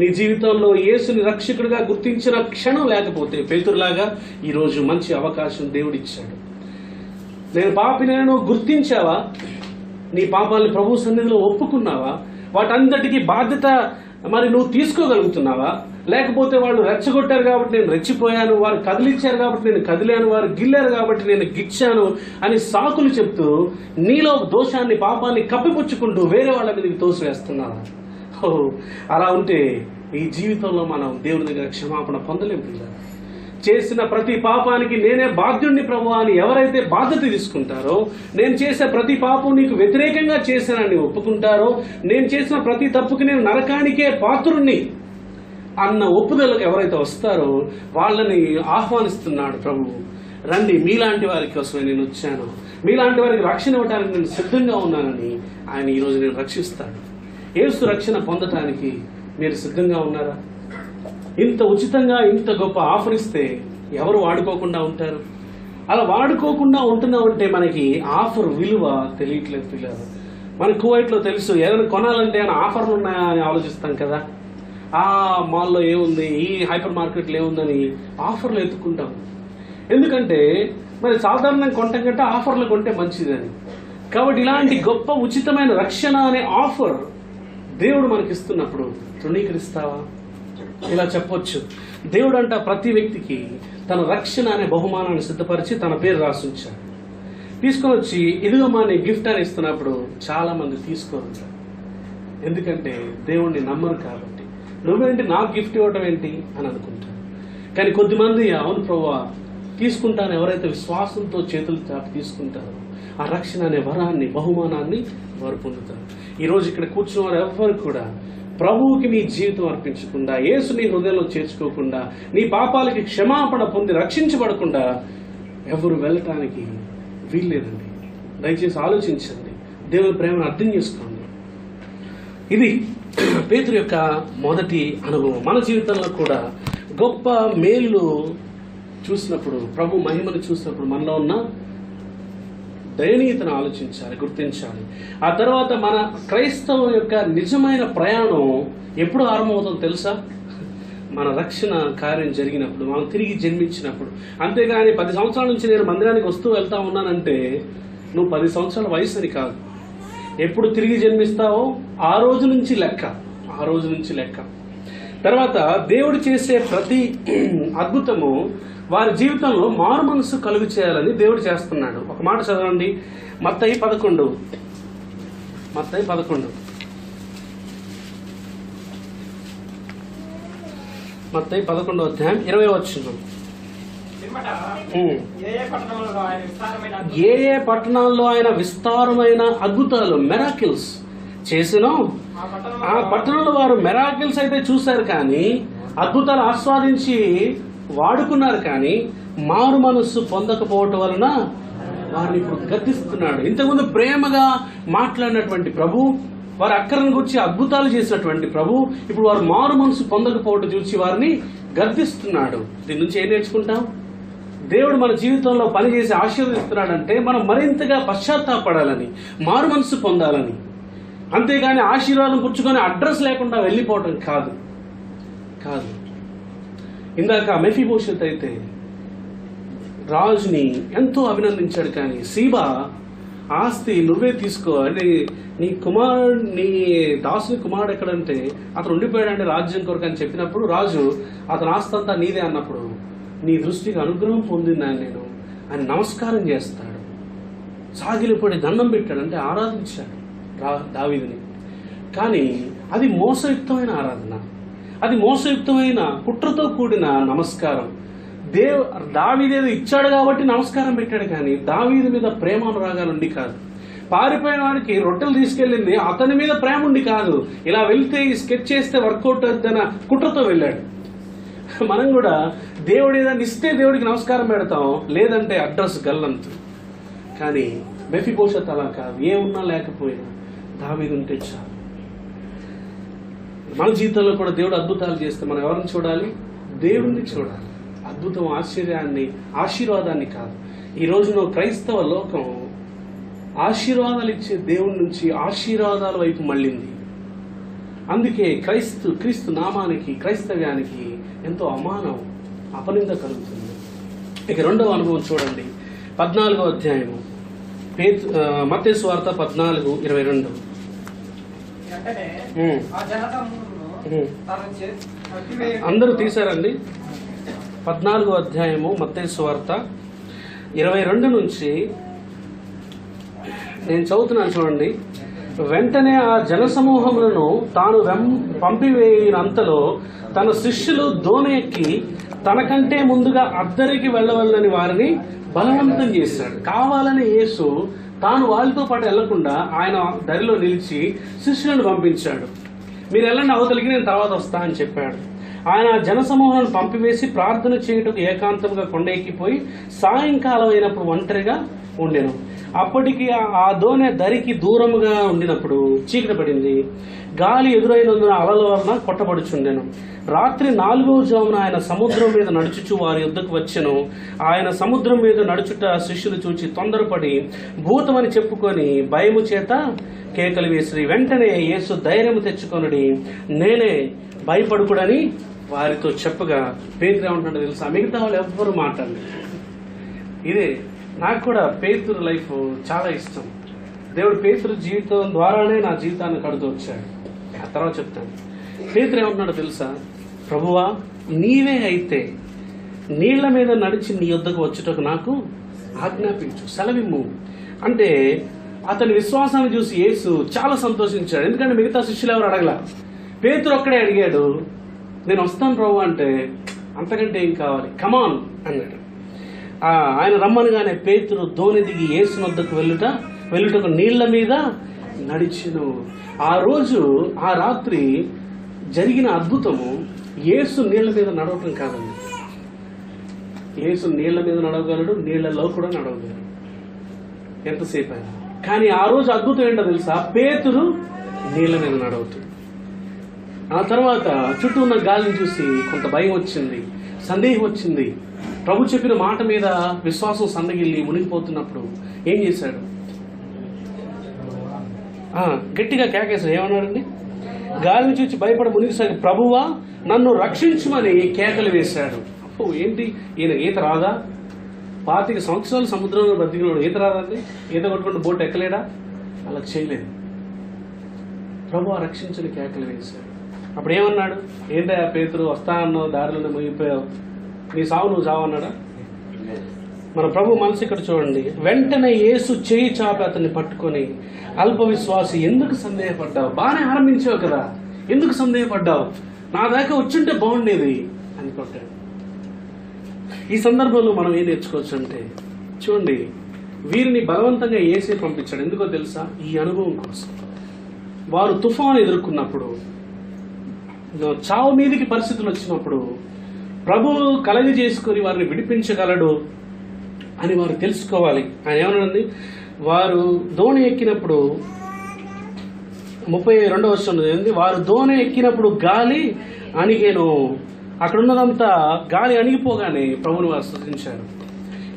నీ జీవితంలో యేసుని రక్షకుడిగా గుర్తించిన క్షణం లేకపోతే పేతురులాగా ఈరోజు మంచి అవకాశం దేవుడిచ్చాడు. నేను పాపినేను గుర్తించావా? నీ పాపాలను ప్రభు సన్నిధిలో ఒప్పుకున్నావా? వాటంతటికి బాధ్యత మరి నువ్వు తీసుకోగలుగుతున్నావా? లేకపోతే వాళ్ళు రెచ్చగొట్టారు కాబట్టి నేను రెచ్చిపోయాను, వారు కదిలించారు కాబట్టి నేను కదిలాను, వారు గిల్లారు కాబట్టి నేను గిచ్చాను అని సాకులు చెప్తూ నీలో దోషాన్ని, పాపాన్ని కప్పిపుచ్చుకుంటూ వేరే వాళ్ళ మీదకి తోసివేస్తున్నావా? అలా ఉంటే ఈ జీవితంలో మనం దేవుని దగ్గర క్షమాపణ పొందలేము. చేసిన ప్రతి పాపానికి నేనే బాధ్యుడిని ప్రభువా అని ఎవరైతే బాధ్యత తీసుకుంటారో, నేను చేసే ప్రతి పాపం నీకు వ్యతిరేకంగా చేశానని ఒప్పుకుంటారో, నేను చేసిన ప్రతి తప్పుకి నేను నరకానికే పాత్రుణ్ణి అన్న ఒప్పుదలకు ఎవరైతే వస్తారో వాళ్ళని ఆహ్వానిస్తున్నాడు ప్రభువు. రండి, మీలాంటి వారి కోసమే నేను వచ్చాను, మీలాంటి వారికి రక్షణ ఇవ్వడానికి నేను సిద్ధంగా ఉన్నానని ఆయన ఈరోజు నేను రక్షిస్తాడు. యేసు రక్షణ పొందటానికి మీరు సిద్ధంగా ఉన్నారా? ఇంత ఉచితంగా ఇంత గొప్ప ఆఫర్ ఇస్తే ఎవరు వాడుకోకుండా ఉంటారు? అలా వాడుకోకుండా ఉంటున్నామంటే మనకి ఆఫర్ విలువ తెలియట్లేదు పిల్లలు. మన కువైట్లో తెలుసు, ఏదైనా కొనాలంటే ఏమైనా ఆఫర్లు ఉన్నాయా అని ఆలోచిస్తాం కదా. ఆ మాల్లో ఏముంది, ఈ హైపర్ మార్కెట్లో ఏముందని ఆఫర్లు ఎత్తుకుంటాం. ఎందుకంటే మరి సాధారణంగా కొంటాం కంటే ఆఫర్లు కొంటే మంచిదని. కాబట్టి ఇలాంటి గొప్ప ఉచితమైన రక్షణ అనే ఆఫర్ దేవుడు మనకిస్తున్నప్పుడు తృణీకరిస్తావా? ఇలా చెప్పొచ్చు, దేవుడు అంట ప్రతి వ్యక్తికి తన రక్షణ అనే బహుమానాన్ని సిద్ధపరిచి తన పేరు రాసుంచాడు. తీసుకొని వచ్చి ఇదిగోమా నీ గిఫ్ట్ అని ఇస్తున్నప్పుడు చాలా మంది తీసుకోరు. ఎందుకంటే దేవుణ్ణి నమ్మరు కాబట్టి. నువ్వేంటి నాకు గిఫ్ట్ ఇవ్వడం ఏంటి అని అనుకుంటారు. కానీ కొద్దిమంది అవును ప్రభువా తీసుకుంటాను ఎవరైతే విశ్వాసంతో చేతులు చాపి తీసుకుంటారో ఆ రక్షణ అనే వరాన్ని, బహుమానాన్ని వారు పొందుతారు. ఈరోజు ఇక్కడ కూర్చున్న వారు ఎవరు కూడా ప్రభువుకి నీ జీవితం అర్పించకుండా, యేసు నీ హృదయంలో చేర్చుకోకుండా, నీ పాపాలకి క్షమాపణ పొంది రక్షించబడకుండా ఎవరు వెళ్ళటానికి వీల్లేదండి. దయచేసి ఆలోచించండి, దేవుని ప్రేమను అర్థం చేసుకోండి. ఇది పేతురు యొక్క మొదటి అనుభవం. మన జీవితంలో కూడా గొప్ప మేలు చూసినప్పుడు, ప్రభు మహిమను చూసినప్పుడు మనలో ఉన్న దయనీయతను ఆలోచించాలి, గుర్తించాలి. ఆ తర్వాత మన క్రైస్తవం యొక్క నిజమైన ప్రయాణం ఎప్పుడు ఆరంభమవుతుందో తెలుసా? మన రక్షణ కార్యం జరిగినప్పుడు, మనం తిరిగి జన్మించినప్పుడు. అంతేగాని 10 సంవత్సరాల నుంచి నేను మందిరానికి వస్తూ వెళ్తా ఉన్నానంటే నువ్వు 10 సంవత్సరాల వయసు అని కాదు. ఎప్పుడు తిరిగి జన్మిస్తావో ఆ రోజు నుంచి లెక్క. తర్వాత దేవుడు చేసే ప్రతి అద్భుతము వారి జీవితంలో మారు మనసు కలుగు చేయాలని దేవుడు చేస్తున్నాడు. ఒక మాట చదవండి, మత్తయి 11 అధ్యాయం 20వ వచనం. ఏ ఏ పట్టణాల్లో ఆయన విస్తారమైన అద్భుతాలు, మెరాకిల్స్ చేసినో ఆ పట్టణంలో వారు మెరాకిల్స్ అయితే చూశారు, కానీ అద్భుతాలు ఆస్వాదించి వాడుకున్నారు, కానీ మారు మనస్సు పొందకపోవటం వలన వారిని ఇప్పుడు గద్దిస్తున్నాడు. ఇంతకుముందు ప్రేమగా మాట్లాడినటువంటి ప్రభు, వారి అక్కరను గురించి అద్భుతాలు చేసినటువంటి ప్రభు, ఇప్పుడు వారు మారు మనసు పొందకపోవటం చూసి వారిని గద్దిస్తున్నాడు. దీని నుంచి ఏం నేర్చుకుంటాం? దేవుడు మన జీవితంలో పనిచేసి ఆశీర్వదిస్తున్నాడంటే మనం మరింతగా పశ్చాత్తాపడాలని, మారు మనసు పొందాలని. అంతేగాని ఆశీర్వాదం పుచ్చుకొని అడ్రస్ లేకుండా వెళ్ళిపోవటం కాదు. ఇందాక మెఫీబోషెత్ అయితే రాజుని ఎంతో అభినందించాడు, కానీ సీబా ఆస్తి నువ్వే తీసుకో అంటే నీ దాసుని కుమారుడు ఎక్కడంటే అతను ఉండిపోయాడంటే రాజ్యం కొరకు అని చెప్పినప్పుడు, రాజు అతని ఆస్తి అంతా నీదే అన్నప్పుడు, నీ దృష్టికి అనుగ్రహం పొందిందని నేను ఆయన నమస్కారం చేస్తాడు, సాగిలిపడి దండం పెట్టాడు, అంటే ఆరాధించాడు దావీదుని. కానీ అది మోసయుక్తమైన ఆరాధన, అది మోసయుక్తమైన కుట్రతో కూడిన నమస్కారం. దావీదేదో ఇచ్చాడు కాబట్టి నమస్కారం పెట్టాడు, కానీ దావీదు మీద ప్రేమానురాగాలు ఉండి కాదు. పారిపోయిన వాడికి రొట్టెలు తీసుకెళ్ళింది అతని మీద ప్రేమ ఉండి కాదు, ఇలా వెళ్తే ఈ స్కెచ్ చేస్తే వర్కౌట్ అవుతుందన్న కుట్రతో వెళ్ళాడు. మనం కూడా దేవుడు ఏదైనా ఇస్తే దేవుడికి నమస్కారం పెడతాం, లేదంటే అడ్రస్ గల్లంతు. కానీ మెఫీబోషెత్ అలా కాదు, ఏమున్నా లేకపోయినా దావీదు ఉంటే చాలు. మన జీవితంలో కూడా దేవుడు అద్భుతాలు చేస్తే మనం ఎవరిని చూడాలి? దేవుణ్ణి చూడాలి. అద్భుతం, ఆశీర్వాదాన్ని కాదు. ఈ రోజున క్రైస్తవ లోకం ఆశీర్వాదాలు ఇచ్చే దేవుడి నుంచి ఆశీర్వాదాల వైపు మళ్ళింది. అందుకే క్రీస్తు నామానికి, క్రైస్తవ్యానికి ఎంతో అమానం, అపనింద కలుగుతుంది. ఇక రెండవ అనుభవం చూడండి, 14వ అధ్యాయము, మత్తయి సువార్త 14:22. అందరూ తీశారండి. 14వ అధ్యాయము మత్తయి సువార్త 22 నుంచి నేను చదువుతున్నాను చూడండి. వెంటనే ఆ జనసమూహములను తాను పంపివేయినంతలో తన శిష్యులు దోణి ఎక్కి తనకంటే ముందుగా అద్దరికి వెళ్ళవల్లని వారిని బలవంతం చేశాడు. కావాలని యేసు తాను వాళ్ళతో పాటు వెళ్లకుండా ఆయన దరిలో నిలిచి శిష్యులను పంపించాడు. మీరు వెళ్ళండి అవతలికి, నేను తర్వాత వస్తా అని చెప్పాడు. ఆయన జనసమూహాలను పంపివేసి ప్రార్థన చేయుటకు ఏకాంతంగా కొండ ఎక్కిపోయి సాయంకాలం అయినప్పుడు ఒంటరిగా ఉండెను. అప్పటికి ఆ దోణి దరికి దూరముగా ఉండినప్పుడు చీకటి పడింది. గాలి ఎదురైనందున అలల వలన కొట్టబడుచుండెను. రాత్రి 4వ జామున ఆయన సముద్రం మీద నడుచుచు వారి యుద్ధకు వచ్చెను. ఆయన సముద్రం మీద నడుచుట శిష్యులు చూచి తొందరపడి భూతమని చెప్పుకొని భయము చేత కేకలు వేసిరి. వెంటనే యేసు ధైర్యము తెచ్చుకొనుడి, నేనే, భయపడుకుడని వారితో చెప్పగా పేతురు ఏమంటున్నాడో తెలుసా? మిగతా వాళ్ళు ఎవ్వరూ మాట్లాడలేదు. ఇదే నాకు కూడా పేతురు లైఫ్ చాలా ఇష్టం. దేవుడు పేతురు జీవితం ద్వారానే నా జీవితాన్ని కడుతూ వచ్చాడు. ఆ తర్వాత చెప్తాను. పేతురు ఏమంటున్నాడో తెలుసా? ప్రభువా, నీవే అయితే నీళ్ల మీద నడిచి నీ యొద్దకు వచ్చుటకు నాకు ఆజ్ఞాపించు, సెలవిమ్ము అంటే అతని విశ్వాసాన్ని చూసి యేసు చాలా సంతోషించాడు. ఎందుకంటే మిగతా శిష్యులు ఎవరు అడగలా, పేతురు ఒక్కడే అడిగాడు, నేను వస్తాను ప్రభు అంటే, అంతకంటే ఏం కావాలి, కమాన్ అన్నాడు. ఆయన రమ్మనగానే పేతురు దోణి దిగి యేసు వద్దకు వెళ్ళుటకు నీళ్ల మీద నడిచెను. ఆ రోజు, ఆ రాత్రి జరిగిన అద్భుతము యేసు నీళ్ల మీద నడవటం కాదండి. యేసు నీళ్ల మీద నడవగలడు, నీళ్లలో కూడా నడవగలడు ఎంతసేపు అయినా. కానీ ఆ రోజు అద్భుతం ఏంటో తెలుసా? పేతురు నీళ్ల మీద నడవటం. ఆ తర్వాత చుట్టూ ఉన్న గాలిని చూసి కొంత భయం వచ్చింది, సందేహం వచ్చింది. ప్రభు చెప్పిన మాట మీద విశ్వాసం సన్నగిల్లి మునిగిపోతున్నప్పుడు ఏం చేశాడు? గట్టిగా కేకేశాడు. ఏమన్నాడండి? గాలిని చూసి భయపడి మునిగిసాగి ప్రభువా నన్ను రక్షించమని కేకలు వేశాడు. అప్పు ఏంటి, ఈయన ఈత రాదా? 25 సంవత్సరాలు సముద్రంలో బ్రతికినాడు, ఈత రాదండి? ఈత కొట్టుకుంటూ బోట్ ఎక్కలేడా? అలా చేయలేదు. ప్రభువా రక్షించని కేకలు వేశాడు. అప్పుడు ఏమన్నాడు? ఏంటయ్యా పేతురు, వస్తా అన్నావు, దారిలోనే మునిగిపోయావు, నీ సావు నువ్వు చావు అన్నాడా? మన ప్రభు మనసు ఇక్కడ చూడండి. వెంటనే యేసు చేయి చాపి అతన్ని పట్టుకొని, అల్ప విశ్వాసి ఎందుకు సందేహపడ్డావు? బాగానే ఆరంభించావు కదా, ఎందుకు సందేహపడ్డావు? నా దాకా వచ్చుంటే బాగుండేది అని కొట్టాడు. ఈ సందర్భంలో మనం ఏం నేర్చుకోవచ్చు అంటే, చూడండి, వీరిని బలవంతంగా యేసే పంపించాడు. ఎందుకో తెలుసా? ఈ అనుభవం కోసం. వారు తుఫాను ఎదుర్కొన్నప్పుడు, చావు మీదికి పరిస్థితులు వచ్చినప్పుడు ప్రభువు కలగజేసుకొని వారిని విడిపించగలడు అని వారు తెలుసుకోవాలి. ఆయన ఏమన్నాడండి? వారు దోణి ఎక్కినప్పుడు 32వ వచనం, వారు దోణి ఎక్కినప్పుడు గాలి అణిగేను. అక్కడ ఉన్నదంతా గాలి అణిగిపోగానే ప్రభువుని వారు స్తుతించారు.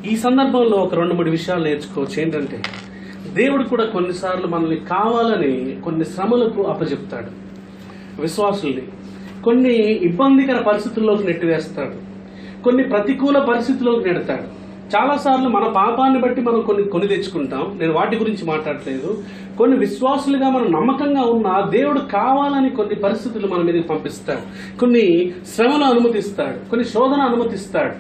ఈ సందర్భంలో ఒక 2-3 విషయాలు నేర్చుకోవచ్చు. ఏంటంటే, దేవుడు కూడా కొన్నిసార్లు మనల్ని కావాలని కొన్ని శ్రమలకు అప్పచెప్తాడు. విశ్వాసుల్ని కొన్ని ఇబ్బందికర పరిస్థితుల్లోకి నెట్టివేస్తాడు, కొన్ని ప్రతికూల పరిస్థితుల్లోకి నెడతాడు. చాలాసార్లు మన పాపాన్ని బట్టి మనం కొన్ని తెచ్చుకుంటాం. నేను వాటి గురించి మాట్లాడలేదు. కొన్ని విశ్వాసులుగా మనం నమ్మకంగా ఉన్న దేవుడు కావాలని కొన్ని పరిస్థితులు మన మీదకి పంపిస్తాడు, కొన్ని శ్రమలు అనుమతిస్తాడు, కొన్ని శోధన అనుమతిస్తాడు.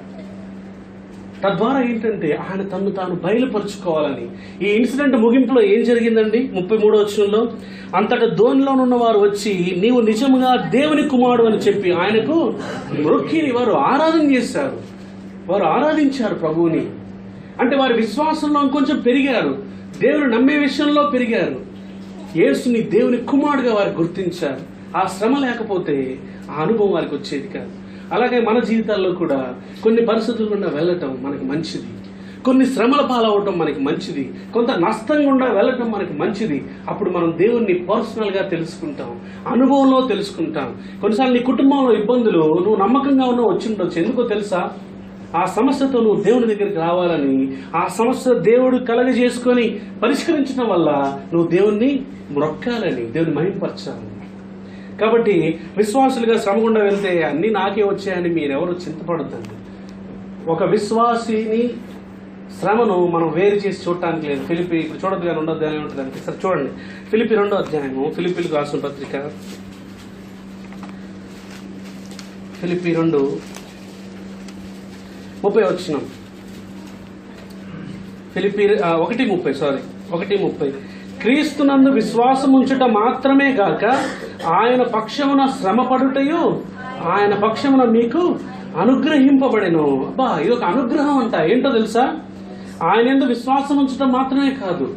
తద్వారా ఏంటంటే ఆయన తను తాను బయలుపరుచుకోవాలని. ఈ ఇన్సిడెంట్ ముగింపులో ఏం జరిగిందండి? 33వ వచనంలో, అంతటా దోణిలోనున్న వారు వచ్చి నీవు నిజంగా దేవుని కుమారుడు అని చెప్పి ఆయనకు మొక్కి వారు ఆరాధన చేశారు. వారు ఆరాధించారు ప్రభువుని. అంటే వారి విశ్వాసంలో కొంచెం పెరిగారు, దేవుని నమ్మే విషయంలో పెరిగారు. యేసుని దేవుని కుమారుడుగా వారు గుర్తించారు. ఆ శ్రమ లేకపోతే ఆ అనుభవం వారికి వచ్చేది కాదు. అలాగే మన జీవితాల్లో కూడా కొన్ని పరిస్థితుల గుండా వెళ్ళటం మనకి మంచిది, కొన్ని శ్రమల పాలవటం మనకి మంచిది, కొంత నష్టం గుండా వెళ్ళటం మనకి మంచిది. అప్పుడు మనం దేవుణ్ణి పర్సనల్గా తెలుసుకుంటాం, అనుభవంలో తెలుసుకుంటాం. కొన్నిసార్లు నీ కుటుంబంలో ఇబ్బందులు నువ్వు నమ్మకంగా ఉన్నావు వచ్చి ఉండొచ్చు. ఎందుకో తెలుసా? ఆ సమస్యతో నువ్వు దేవుని దగ్గరికి రావాలని, ఆ సమస్య దేవుడు కలగజేసుకొని పరిష్కరించడం వల్ల నువ్వు దేవుణ్ణి మొక్కాలని, దేవుని మహిమపరచాలని. కాబట్టి విశ్వాసులుగా శ్రమ గుండా వెళ్తే అన్నీ నాకే వచ్చాయని మీరెవరు చింతపడద్దండి. ఒక విశ్వాసిని శ్రమను మనం వేరు చేసి చూడటానికి లేదు. ఫిలిపి ఇప్పుడు చూడద్దు కానీ ఉండొద్దు అని ఉంటుందంటే, సరే చూడండి, ఫిలిపి 2వ అధ్యాయము, ఫిలిపిలకు రాసిన పత్రిక, ఫిలిపి 2:30 వచనం, ఫిలిపి 1:30 క్రీస్తునందు విశ్వాసం ఉంచుట మాత్రమే గాక ఆయన పక్షమున శ్రమపడుటయు ఆయన పక్షమున మీకు అనుగ్రహింపబడెను. అబ్బా, ఇది ఒక అనుగ్రహం అంట. ఏంటో తెలుసా? ఆయన యందు విశ్వాసం ఉంచడం మాత్రమే కాదు,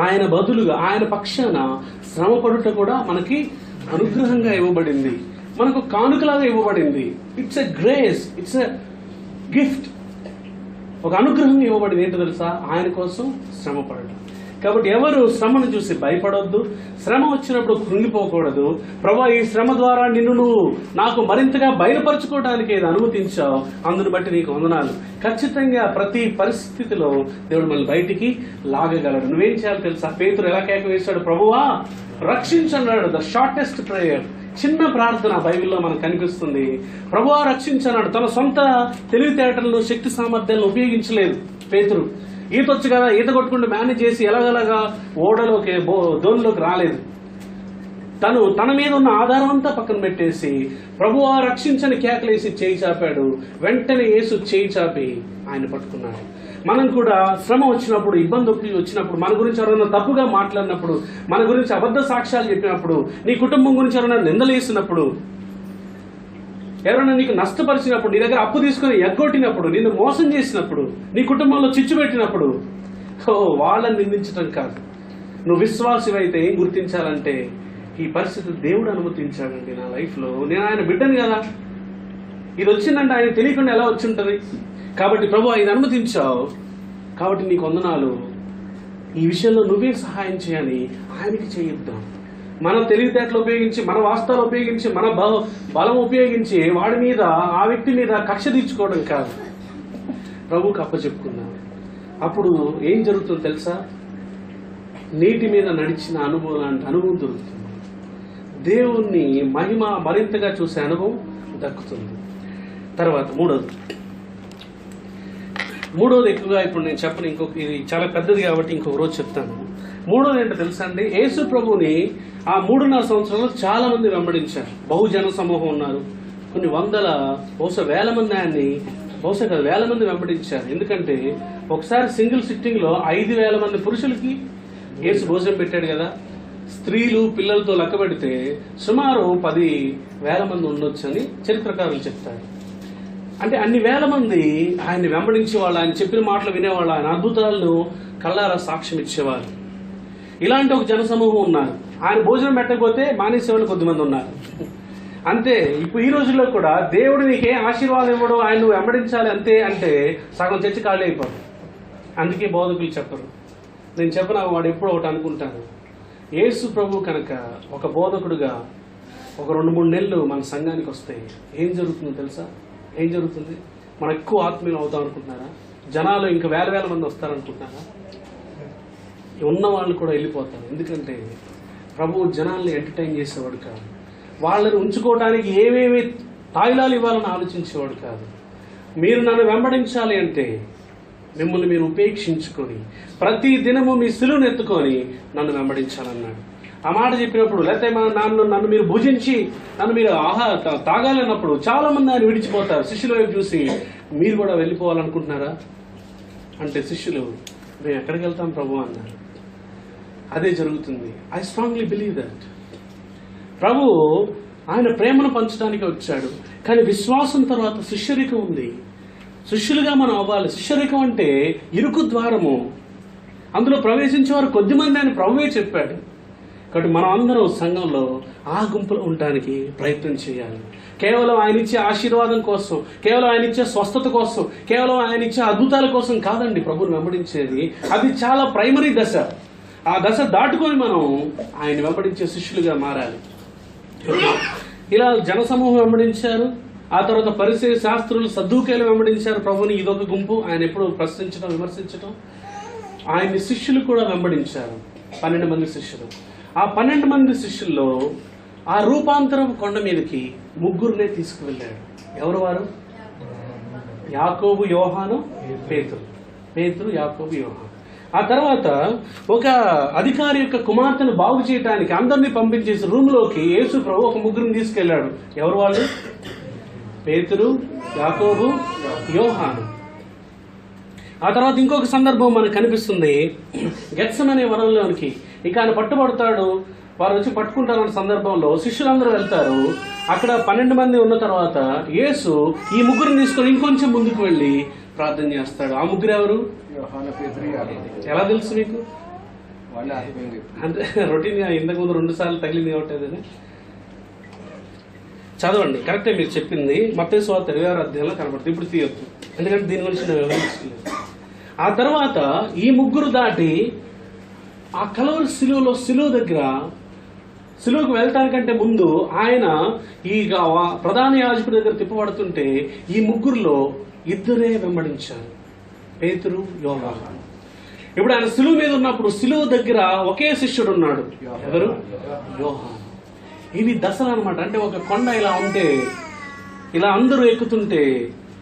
ఆయన బదులుగా ఆయన పక్షాన శ్రమపడుట కూడా మనకి అనుగ్రహంగా ఇవ్వబడింది, మనకు కానుకలాగా ఇవ్వబడింది. It's a grace, it's a gift. ఒక అనుగ్రహం ఇవ్వబడింది. ఏంటో తెలుసా? ఆయన కోసం శ్రమపడటం. కాబట్టి ఎవరు శ్రమను చూసి భయపడొద్దు, శ్రమ వచ్చినప్పుడు కృంగిపోకూడదు. ప్రభా, ఈ శ్రమ ద్వారా నిన్ను నువ్వు నాకు మరింతగా బయలుపరచుకోవడానికి ఏది అనుమతించావు, అందును బట్టి నీకు వందనాలు. ఖచ్చితంగా ప్రతి పరిస్థితిలో దేవుడు మనల్ని బయటికి లాగగలడు. నువ్వేం చేయాలి తెలుసా? పేతురు ఎలా కేక వేశాడు? ప్రభువా రక్షించన్నాడు. ద షార్టెస్ట్ ప్రేయర్, చిన్న ప్రార్థన బైబిల్లో మనకు కనిపిస్తుంది. ప్రభువా రక్షించన్నాడు. తన సొంత తెలివితేటలను, శక్తి సామర్థ్యాలను ఉపయోగించలేదు పేతురు. ఈత వచ్చు కదా, ఈత కొట్టుకుంటూ మేనేజ్ చేసి ఎలాగలాగా ఓడలోకి దోణిలోకి రాలేదు. తన మీద ఉన్న ఆధారం అంతా పక్కన పెట్టేసి ప్రభువా రక్షించని కేకలేసి చేయి చాపాడు. వెంటనే యేసు చేయి చాపి ఆయన పట్టుకున్నాడు. మనం కూడా శ్రమ వచ్చినప్పుడు, ఇబ్బంది వచ్చినప్పుడు, మన గురించి ఎవరైనా తప్పుగా మాట్లాడినప్పుడు, మన గురించి అబద్ధ సాక్ష్యాలు చెప్పినప్పుడు, నీ కుటుంబం గురించి ఎవరైనా నిందలేసినప్పుడు, ఎవరైనా నీకు నష్టపరిచినప్పుడు, నీ దగ్గర అప్పు తీసుకుని ఎగ్గొట్టినప్పుడు, నిన్ను మోసం చేసినప్పుడు, నీ కుటుంబంలో చిచ్చు పెట్టినప్పుడు, వాళ్ళని నిందించడం కాదు. నువ్వు విశ్వాసివైతే ఏం గుర్తించాలంటే, ఈ పరిస్థితి దేవుడు అనుమతించాడండి నా లైఫ్లో, నేను ఆయన బిడ్డను కదా, ఇది వచ్చిందంటే ఆయన తెలియకుండా ఎలా వచ్చి ఉంటుంది. కాబట్టి ప్రభు ఇది అనుమతించావు, కాబట్టి నీకు వందనాలు, ఈ విషయంలో నువ్వే సహాయం చేయని ఆయనకి చేయిద్దాం. మన తెలివితేటలు ఉపయోగించి, మన వాస్తవాలు ఉపయోగించి, మన బలం ఉపయోగించి వాడి మీద, ఆ వ్యక్తి మీద కక్ష తీర్చుకోవడం కాదు, ప్రభువుకి అప్పచెప్పుకున్నాం. అప్పుడు ఏం జరుగుతుందో తెలుసా? నీటి మీద నడిచిన అనుభవం లాంటి అనుభవం దొరుకుతుంది. దేవుణ్ణి మహిమ మరింతగా చూసే అనుభవం దక్కుతుంది. తర్వాత మూడోది ఎక్కువగా ఇప్పుడు నేను చెప్పను, ఇది చాలా పెద్దది కాబట్టి ఇంకొక రోజు చెప్తాను. మూడోది ఏంటో తెలుసా అండి? యేసు ప్రభుని ఆ 3.5 సంవత్సరాలు చాలా మంది వెంబడించారు. బహుజన సమూహం ఉన్నారు. కొన్ని వందల, బహుశా వేల మంది ఆయన్ని, బహుశా కాదు వేల మంది వెంబడించారు. ఎందుకంటే ఒకసారి సింగిల్ సిట్టింగ్ లో 5,000 మంది పురుషులకి యేసు భోజనం పెట్టాడు కదా. స్త్రీలు పిల్లలతో లెక్క పెడితే సుమారు 10,000 మంది ఉండొచ్చు అని చరిత్రకారులు చెప్తారు. అంటే అన్ని వేల మంది ఆయన్ని వెంబడించే వాళ్ళు, ఆయన చెప్పిన మాటలు వినేవాళ్ళు, ఆయన అద్భుతాలను కళ్ళారా సాక్ష్యం ఇచ్చేవారు. ఇలాంటి ఒక జనసమూహం ఉన్నారు. ఆయన భోజనం పెట్టకపోతే మానేసేవాళ్ళు కొద్దిమంది ఉన్నారు. అంతే. ఇప్పుడు ఈ రోజుల్లో కూడా దేవుడు నీకే ఆశీర్వాదం ఇవ్వడం, ఆయన వెంబడించాలి అంతే అంటే సగం చర్చి ఖాళీ అయిపోదు. అందుకే బోధకులు చెప్పరు. నేను చెప్పిన వాడు ఎప్పుడో ఒకటి అనుకుంటాను. యేసు ప్రభు కనుక ఒక బోధకుడుగా ఒక 2-3 నెలలు మన సంఘానికి వస్తే ఏం జరుగుతుందో తెలుసా? ఏం జరుగుతుంది? మనం ఎక్కువ ఆత్మీయులు అవుతాం అనుకుంటున్నారా? జనాలు ఇంకా వేల మంది వస్తారనుకుంటున్నారా? ఉన్న వాళ్ళు కూడా వెళ్ళిపోతారు. ఎందుకంటే ప్రభువు జనాల్ని ఎంటర్టైన్ చేసేవాడు కాదు. వాళ్ళని ఉంచుకోవడానికి ఏమేమి తాయిలాలు ఇవ్వాలని ఆలోచించేవాడు కాదు. మీరు నన్ను వెంబడించాలి అంటే మిమ్మల్ని మీరు ఉపేక్షించుకొని ప్రతి దినము మీ సిలువను ఎత్తుకొని నన్ను వెంబడించాలన్నాడు. ఆ మాట చెప్పినప్పుడు, లేకపోతే నన్ను మీరు భుజించి నన్ను మీరు తాగాలన్నప్పుడు చాలా మంది ఆయన విడిచిపోతారు. శిష్యుల వైపు చూసి మీరు కూడా వెళ్ళిపోవాలనుకుంటున్నారా అంటే శిష్యులు, మేము ఎక్కడికి వెళ్తాం ప్రభు అన్నారు. అదే జరుగుతుంది. I strongly believe that. ప్రభు ఆయన ప్రేమను పంచడానికి వచ్చాడు. కానీ విశ్వాసం తర్వాత శిష్యరికం ఉంది. శిష్యులుగా మనం అవ్వాలి. శిష్యరికం అంటే ఇరుకు ద్వారము, అందులో ప్రవేశించేవారు కొద్దిమంది అని ప్రభువే చెప్పాడు. కాబట్టి మనం అందరం సంఘంలో ఆ గుంపులో ఉండడానికి ప్రయత్నం చేయాలి. కేవలం ఆయన ఇచ్చే ఆశీర్వాదం కోసం, కేవలం ఆయన ఇచ్చే స్వస్థత కోసం, కేవలం ఆయన ఇచ్చే అద్భుతాల కోసం కాదండి ప్రభుని వెంబడించేది. అది చాలా ప్రైమరీ దశ. ఆ దశ దాటుకొని మనం ఆయన వెంబడించే శిష్యులుగా మారాలి. ఇలా జనసమూహం వెంబడించారు. ఆ తర్వాత పరిసయ్య శాస్త్రులు, సద్దూకయ్యులు వెంబడించారు ప్రభుని. ఇదొక గుంపు. ఆయన ఎప్పుడు ప్రశ్నించడం, విమర్శించడం. ఆయన్ని శిష్యులు కూడా వెంబడించారు. 12 మంది శిష్యులు. ఆ 12 మంది శిష్యుల్లో ఆ రూపాంతరం కొండ మీదకి 3 తీసుకువెళ్ళాడు. ఎవరు వారు? యాకోబు, యోహాను, పేతురు, యాకోబు, యోహాను. ఆ తర్వాత ఒక అధికారి యొక్క కుమార్తెను బాగు చేయడానికి అందరినీ పంపించేసి రూమ్లోకి యేసు ప్రభు ఒక 3 తీసుకెళ్లాడు. ఎవరు వాళ్ళు? పేతురు, యాకోబు, యోహాను. ఆ తర్వాత ఇంకొక సందర్భం మనకు కనిపిస్తుంది. గెత్సెమనే వనంలోనికి ఇక ఆయన పట్టుబడతాడు. వారు వచ్చి పట్టుకుంటారన్న సందర్భంలో శిష్యులందరూ వెళ్తారు. అక్కడ 12 మంది ఉన్న తర్వాత యేసు ఈ 3 తీసుకొని ఇంకొంచెం ముందుకు వెళ్ళి ప్రార్థన చేస్తాడు. ఆ 3 ఎవరు? ఎలా తెలుసు మీకు? అంటే రొటీన్ గా ఇంతకుముందు 2 సార్లు తగిలింది ఏమిటది చదవండి. కరెక్టే మీరు చెప్పింది. మత్తయి సువార్త 26వ అధ్యాయంలో కనబడుతుంది. ఇప్పుడు తీయొద్దు, ఎందుకంటే దీని గురించి నేను వివరించలేదు. ఆ తర్వాత ఈ 3 దాటి ఆ కలవరి శిలువ దగ్గర శిలువకు వెళ్ళటానికంటే ముందు ఆయన ఈ ప్రధాన యాజకుడి దగ్గర తిప్పబడుతుంటే ఈ 3లో 2 వెంబడించారు, పేతురు, యోహాను. ఇప్పుడు ఆయన శిలువ మీద ఉన్నప్పుడు శిలువ దగ్గర ఒకే శిష్యుడు ఉన్నాడు. ఎవరు? యోహాను. ఇవి దశలు అనమాట. అంటే ఒక కొండ ఇలా ఉంటే, ఇలా అందరూ ఎక్కుతుంటే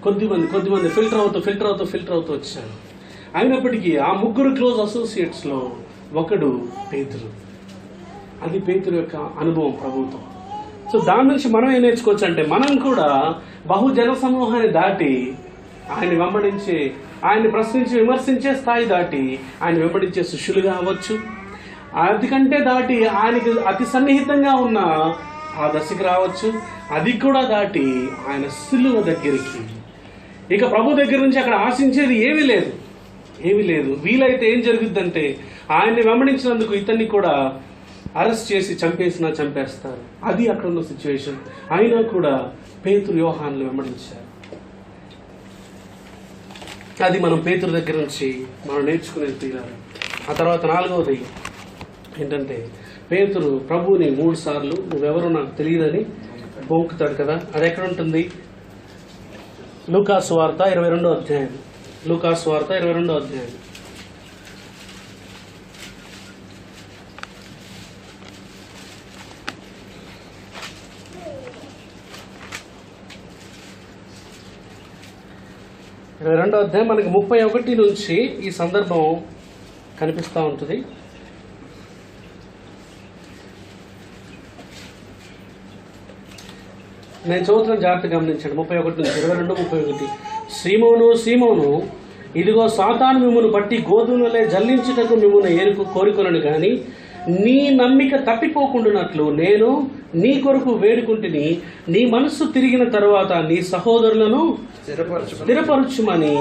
కొద్దిమంది ఫిల్టర్ అవుతూ వచ్చారు. అయినప్పటికీ ఆ 3 క్లోజ్ అసోసియేట్స్ లో ఒకడు పేతురు. అది పేతురు యొక్క అనుభవం ప్రభుత్వం. సో దాని నుంచి మనం ఏం నేర్చుకోవచ్చు అంటే, మనం కూడా బహుజన సమూహాన్ని దాటి ఆయన్ని వెంబడించే, ఆయన్ని ప్రశ్నించి విమర్శించే స్థాయి దాటి ఆయన వెంబడించే శిష్యులుగా అవ్వచ్చు. అదికంటే దాటి ఆయనకి అతి సన్నిహితంగా ఉన్న ఆ దశకి రావచ్చు. అది కూడా దాటి ఆయన సిలువ దగ్గరికి, ఇక ప్రభు దగ్గర నుంచి అక్కడ ఆశించేది ఏమీ లేదు. వీలైతే ఏం జరుగుద్దంటే, ఆయన్ని వెంబడించినందుకు ఇతన్ని కూడా అరెస్ట్ చేసి చంపేస్తారు. అది అక్కడ ఉన్న సిచ్యువేషన్. అయినా కూడా పేతురు, యోహానులు వెంబడించారు. అది మనం పేతురు దగ్గర నుంచి మనం నేర్చుకునేది తీరాలి. ఆ తర్వాత 4వది ఏంటంటే, పేతురు ప్రభువుని 3 సార్లు నువ్వెవరో నాకు తెలియదని బొంకుతాడు కదా. అది ఎక్కడ ఉంటుంది? లూకాసు వార్త 22వ అధ్యాయం. లూకాసు వార్త 22వ అధ్యాయం. మనకి 31 నుంచి ఈ సందర్భం కనిపిస్తూ ఉంటుంది. నేను చదువుతున్న జాగ్రత్త గమనించండి. 31 నుంచి 22, 31. సీమోను సీమోను, ఇదిగో సాతాను మిమ్మును పట్టి గోధుమలే జల్లించుటకు మిమ్మును ఏరుకు కోరుకొనను గాని నీ నమ్మిక తప్పిపోకుండానట్లు నేను నీ కొరకు వేడుకుంటుని నీ మనస్సు తిరిగిన తరువాత నీ సహోదరులను స్థిరపరచుమని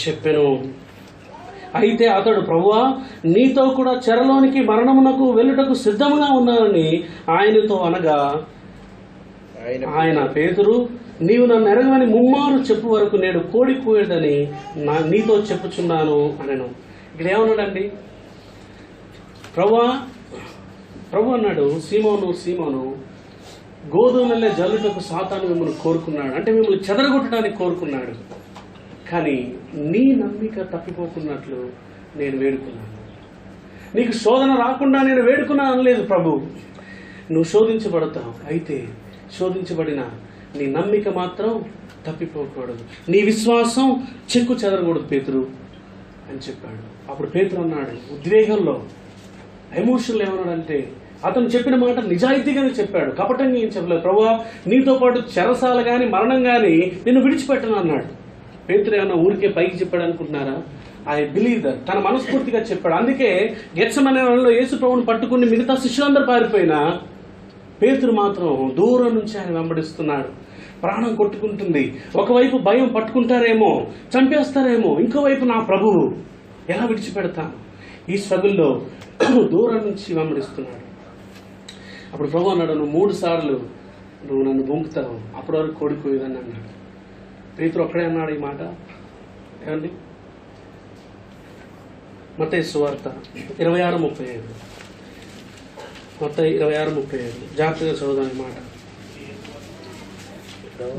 చెప్పెను. అయితే అతడు, ప్రభువా, నీతో కూడా చెరలోనికి మరణమునకు వెళ్ళుటకు సిద్ధముగా ఉన్నానని ఆయనతో అనగా, ఆయన పేతురు, నీవు నన్ను ఎరగమని ముమ్మారు చెప్పు వరకు నేను కోడిపోయేదని నీతో చెప్పుచున్నాను అనను. ఇక్కడ ఏమన్నాడండి? ప్రభు అన్నాడు, సీమోను సీమోను, గోధుమలే జల్లుటకు సాతాను మిమ్మల్ని కోరుకున్నాడు, అంటే మిమ్మల్ని చెదరగొట్టడానికి కోరుకున్నాడు. కానీ నీ నమ్మిక తప్పిపోకున్నట్లు నేను వేడుకున్నాను. నీకు శోధన రాకుండా నేను వేడుకున్నాను అనలేదు ప్రభు. నువ్వు శోధించబడతావు, అయితే శోధించబడిన నీ నమ్మిక మాత్రం తప్పిపోకూడదు, నీ విశ్వాసం చెక్కు చెదరకూడదు పేతురు అని చెప్పాడు. అప్పుడు పేతురు అన్నాడు ఉద్వేగంలో, ఎమోషన్లో ఏమన్నాడంటే, అతను చెప్పిన మాట నిజాయితీగానే చెప్పాడు, కపటంగా ఏం చెప్పలేదు. ప్రభువా, నీతో పాటు చెరసాల గాని మరణం గాని నిన్ను విడిచిపెట్టను అన్నాడు. పేతురు ఏమన్నా ఊరికే పైకి చెప్పాడు అనుకుంటున్నారా? ఐ బిలీవ్ దట్, తన మనస్ఫూర్తిగా చెప్పాడు. అందుకే గెత్సెమనే వనంలో యేసు ప్రభువుని పట్టుకుని మిగతా శిష్యులందరూ పారిపోయినా పేతురు మాత్రం దూరం నుంచి ఆయన వెంబడిస్తున్నాడు. ప్రాణం కొట్టుకుంటుంది. ఒకవైపు భయం, పట్టుకుంటారేమో, చంపేస్తారేమో, ఇంకోవైపు నా ప్రభువు ఎలా విడిచిపెడతాను? ఈ స్ట్రగుల్లో దూరం నుంచి వెంబడిస్తున్నాడు. అప్పుడు ప్రభు అన్నాడు, నువ్వు 3 సార్లు నువ్వు నన్ను బొంకుతావు, అప్పటి వరకు కోడిపోయేదని అన్నాడు. పేతురు ఒక్కడే అన్నాడు ఈ మాట. ఏమండి? మత్తయి సువార్త 26:35. మత్తయి 26:35 జాగ్రత్తగా చదువుదాం ఈ మాట.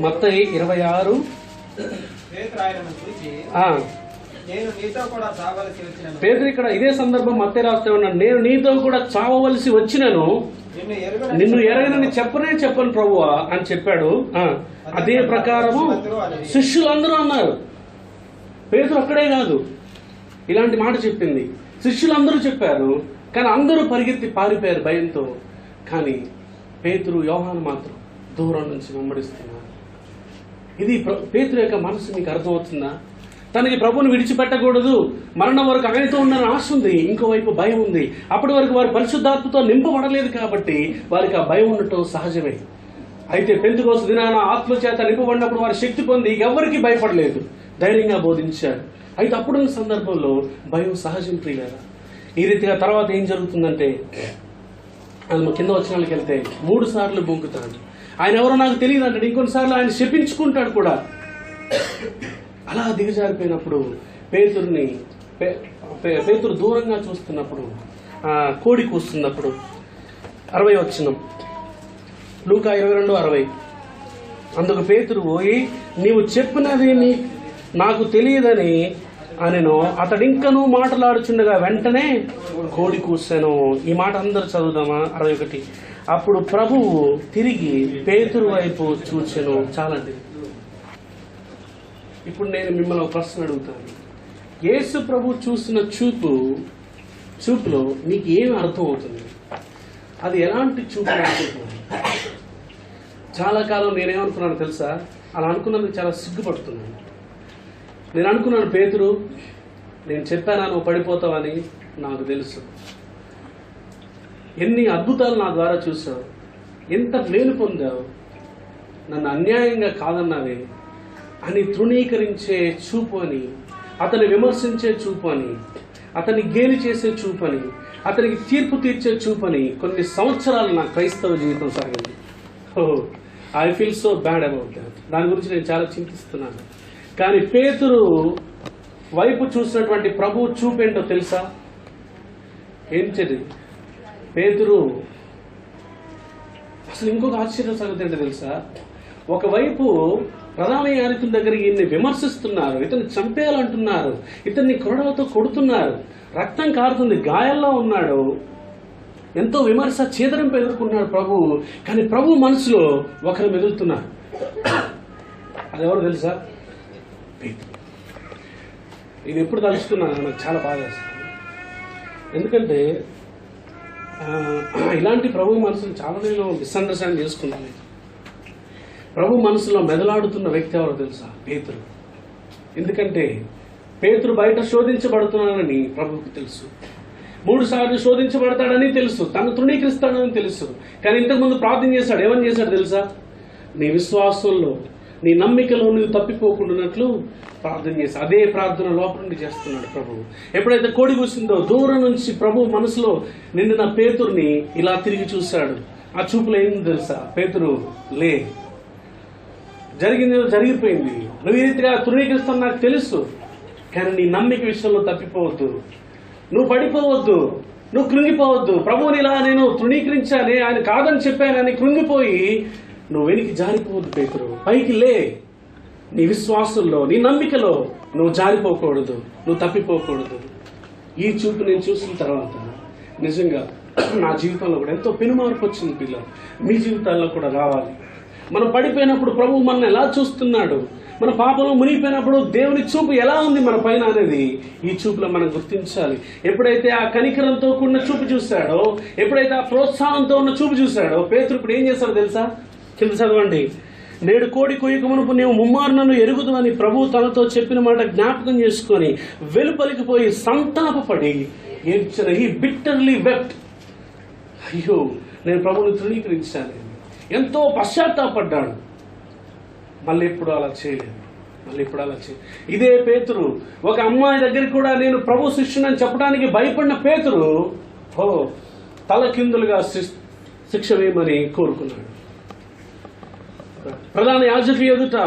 మత్తయి 26. పేతురు ఇక్కడ ఇదే సందర్భం మత్తయి రాస్తే ఉన్నాడు, నేను నీతో కూడా చావవలసి వచ్చినను, నిన్ను ఎరగనని చెప్పను ప్రభువా అని చెప్పాడు. అదే ప్రకారము శిష్యులందరూ అన్నారు. పేతురు ఒక్కడే కాదు ఇలాంటి మాట చెప్పింది, శిష్యులందరూ చెప్పారు. కానీ అందరూ పరిగెత్తి పారిపోయారు భయంతో. కానీ పేతురు, యోహాను మాత్రం దూరం నుంచి వెంబడిస్తున్నారు. ఇది పేతురు యొక్క మనసు మీకు అర్థమవుతుందా? తనకి ప్రభువుని విడిచిపెట్టకూడదు, మరణం వరకు ఆయనతో ఉండాలని ఆశ ఉంది, ఇంకోవైపు భయం ఉంది. అప్పటి వరకు వారు పరిశుద్ధాత్మతో నింపబడలేదు కాబట్టి వారికి ఆ భయం ఉండటం సహజమే. అయితే పెంతెకోస్తు దినాన ఆత్మ చేత నింపబడినప్పుడు వారి శక్తి పొంది ఎవరికి భయపడలేదు, ధైర్యంగా బోధించారు. అయితే అప్పుడున్న సందర్భంలో భయం సహజం ప్రియులారా. ఈ రీతిగా తర్వాత ఏం జరుగుతుందంటే, కింద వచనాలకు వెళ్తే 3 సార్లు బొంకుతాడు. ఆయన ఎవరో నాకు తెలియదు అంటాడు. ఇంకొన్నిసార్లు ఆయన శపించుకుంటాడు కూడా. అలా దిగజారిపోయినప్పుడు పేతురు దూరంగా చూస్తున్నప్పుడు, కోడి కూస్తున్నప్పుడు 60 వచనం, లూకా 22:60. అందుకు పేతురు పోయి, నీవు చెప్పినది నాకు తెలియదని అనెను. అతడింకనూ మాట్లాడుచుండగా వెంటనే కోడి కూసాను. ఈ మాట అందరూ చదువుదామా? 61. అప్పుడు ప్రభువు తిరిగి పేతురు వైపు చూచెను. చాలండి. ఇప్పుడు నేను మిమ్మల్ని ఒక ప్రశ్న అడుగుతాను. యేసు ప్రభు చూసిన చూపులో మీకు ఏమి అర్థం అవుతుంది? అది ఎలాంటి చూపు అనుకుంటున్నాను? చాలా కాలం నేనేమనుకున్నాను తెలుసా? అలా అనుకున్నందుకు చాలా సిగ్గుపడుతున్నాను. నేను అనుకున్నాను, పేతురు, నేను చెప్పానా నువ్వు పడిపోతావని? నాకు తెలుసు. ఎన్ని అద్భుతాలు నా ద్వారా చూసావు, ఎంత మేలు పొందావు, నన్ను అన్యాయంగా కాదన్నావే అని తృణీకరించే చూపు అని, అతన్ని విమర్శించే చూపు అని, అతన్ని గేలి చేసే చూపు అని, అతనికి తీర్పు తీర్చే చూపు అని కొన్ని సంవత్సరాలు నా క్రైస్తవ జీవితం సాగింది. I feel so bad about that. దాని గురించి నేను చాలా చింతిస్తున్నాను. కానీ పేతురు వైపు చూసినటువంటి ప్రభు చూపేంటో తెలుసా? ఏంటది? పేతురు అసలు ఇంకొక ఆశ్చర్య సంగతి ఏంటో తెలుసా, ఒకవైపు ప్రధాన యాజకుల దగ్గర ఈయన్ని విమర్శిస్తున్నారు, ఇతన్ని చంపేయాలంటున్నారు, ఇతన్ని కొరడాలతో కొడుతున్నారు, రక్తం కారుతుంది, గాయాల్లో ఉన్నాడు, ఎంతో విమర్శ చేదరింపు ఎదుర్కొన్నాడు ప్రభు. కానీ ప్రభు మనసులో ఒకరు మెదులుతున్నారు. అదెవరు తెలుసా? పేతురు. ఇది ఎప్పుడు తలుచుకున్నాను, నాకు చాలా బాగా వేస్తుంది. ఎందుకంటే ఇలాంటి ప్రభు మనసును చాలా నేను మిస్అండర్స్టాండ్ చేసుకున్నాను. ప్రభు మనసులో మెదలాడుతున్న వ్యక్తి ఎవరో తెలుసా? పేతురు. ఎందుకంటే పేతురు బయట శోధించబడుతున్నానని ప్రభువుకి తెలుసు, 3 సార్లు శోధించబడతాడని తెలుసు, తను తృణీకరిస్తాడని తెలుసు. కానీ ఇంతకుముందు ప్రార్థన చేశాడు. ఏమని చేశాడు తెలుసా? నీ విశ్వాసంలో, నీ నమ్మికలో నువ్వు తప్పిపోకుండానట్లు ప్రార్థన చేసి, అదే ప్రార్థన లోపల నుండి చేస్తున్నాడు ప్రభువు. ఎప్పుడైతే కోడి కూసిందో దూరం నుంచి ప్రభు మనసులో నిండిన పేతురుని ఇలా తిరిగి చూశాడు. ఆ చూపులో ఏంది తెలుసా? పేతురు లే, జరిగింది జరిగిపోయింది, నువ్వు ఈ రీతిగా తృణీకరిస్తావు నాకు తెలుసు, కానీ నీ నమ్మిక విషయంలో తప్పిపోవద్దు, నువ్వు పడిపోవద్దు, నువ్వు కృంగిపోవద్దు. ప్రభువుని ఇలా నేను తృణీకరించాలి, ఆయన కాదని చెప్పానని కృంగిపోయి నువ్వు వెనక్కి జారిపోవద్దు పేతురు, పైకి లే. నీ విశ్వాసంలో, నీ నమ్మికలో నువ్వు జారిపోకూడదు, నువ్వు తప్పిపోకూడదు. ఈ చూపు నేను చూసిన తర్వాత నిజంగా నా జీవితంలో కూడా ఎంతో పెనుమార్పు వచ్చింది. పిల్లలు, మీ జీవితాల్లో కూడా రావాలి. మనం పడిపోయినప్పుడు ప్రభు మనల్ని ఎలా చూస్తున్నాడు, మన పాపంలో మునిగిపోయినప్పుడు దేవుని చూపు ఎలా ఉంది మన పైన అనేది ఈ చూపులో మనం గుర్తించాలి. ఎప్పుడైతే ఆ కనికరంతో కూడిన చూపు చూశాడో, ఎప్పుడైతే ఆ ప్రోత్సాహంతో ఉన్న చూపు చూశాడో, పేతురు ఇప్పుడు ఏం చేశాడో తెలుసా? కింద చదవండి. నేడు కోడి కొయ్యక మునుపు నీవు ముమ్మారు నన్ను ఎరుగుదు అని ప్రభు తనతో చెప్పిన మాట జ్ఞాపకం చేసుకొని వెలుపలికి పోయి సంతాపపడి ఏడ్చిన. He bitterly wept. అయ్యో, నేను ప్రభువుని తృణీకరించాను, ఎంతో పశ్చాత్తాపడ్డాడు. మళ్ళీ ఎప్పుడు అలా చేయలేదు, మళ్ళీ ఇప్పుడు అలా చేయలేదు. ఇదే పేతురు ఒక అమ్మాయి దగ్గరికి కూడా నేను ప్రభు శిష్యునని చెప్పడానికి భయపడిన పేతురు తలకిందులుగా శిక్ష వేయమని కోరుకున్నాడు. ప్రధాన యాజకుల ఎదుట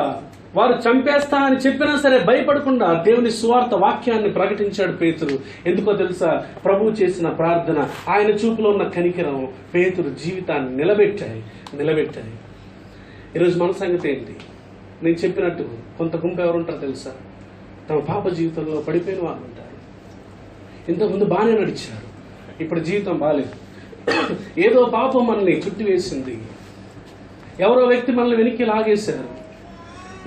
వారు చంపేస్తా అని చెప్పినా సరే భయపడకుండా దేవుని సువార్త వాక్యాన్ని ప్రకటించాడు పేతురు. ఎందుకో తెలుసా? ప్రభువు చేసిన ప్రార్థన, ఆయన చూపులో ఉన్న కనికరం పేతురు జీవితాన్ని నిలబెట్టాయి. ఈరోజు మన సంగతి ఏంటి? నేను చెప్పినట్టు కొంత గుంపు ఎవరు ఉంటారో తెలుసా? తమ పాప జీవితంలో పడిపోయిన వాళ్ళు ఉంటారు. ఇంతకుముందు బాగానే నడిచారు, ఇప్పుడు జీవితం బాలేదు. ఏదో పాపం మనల్ని చుట్టివేసింది, ఎవరో వ్యక్తి మనల్ని వెనక్కి లాగేశారు,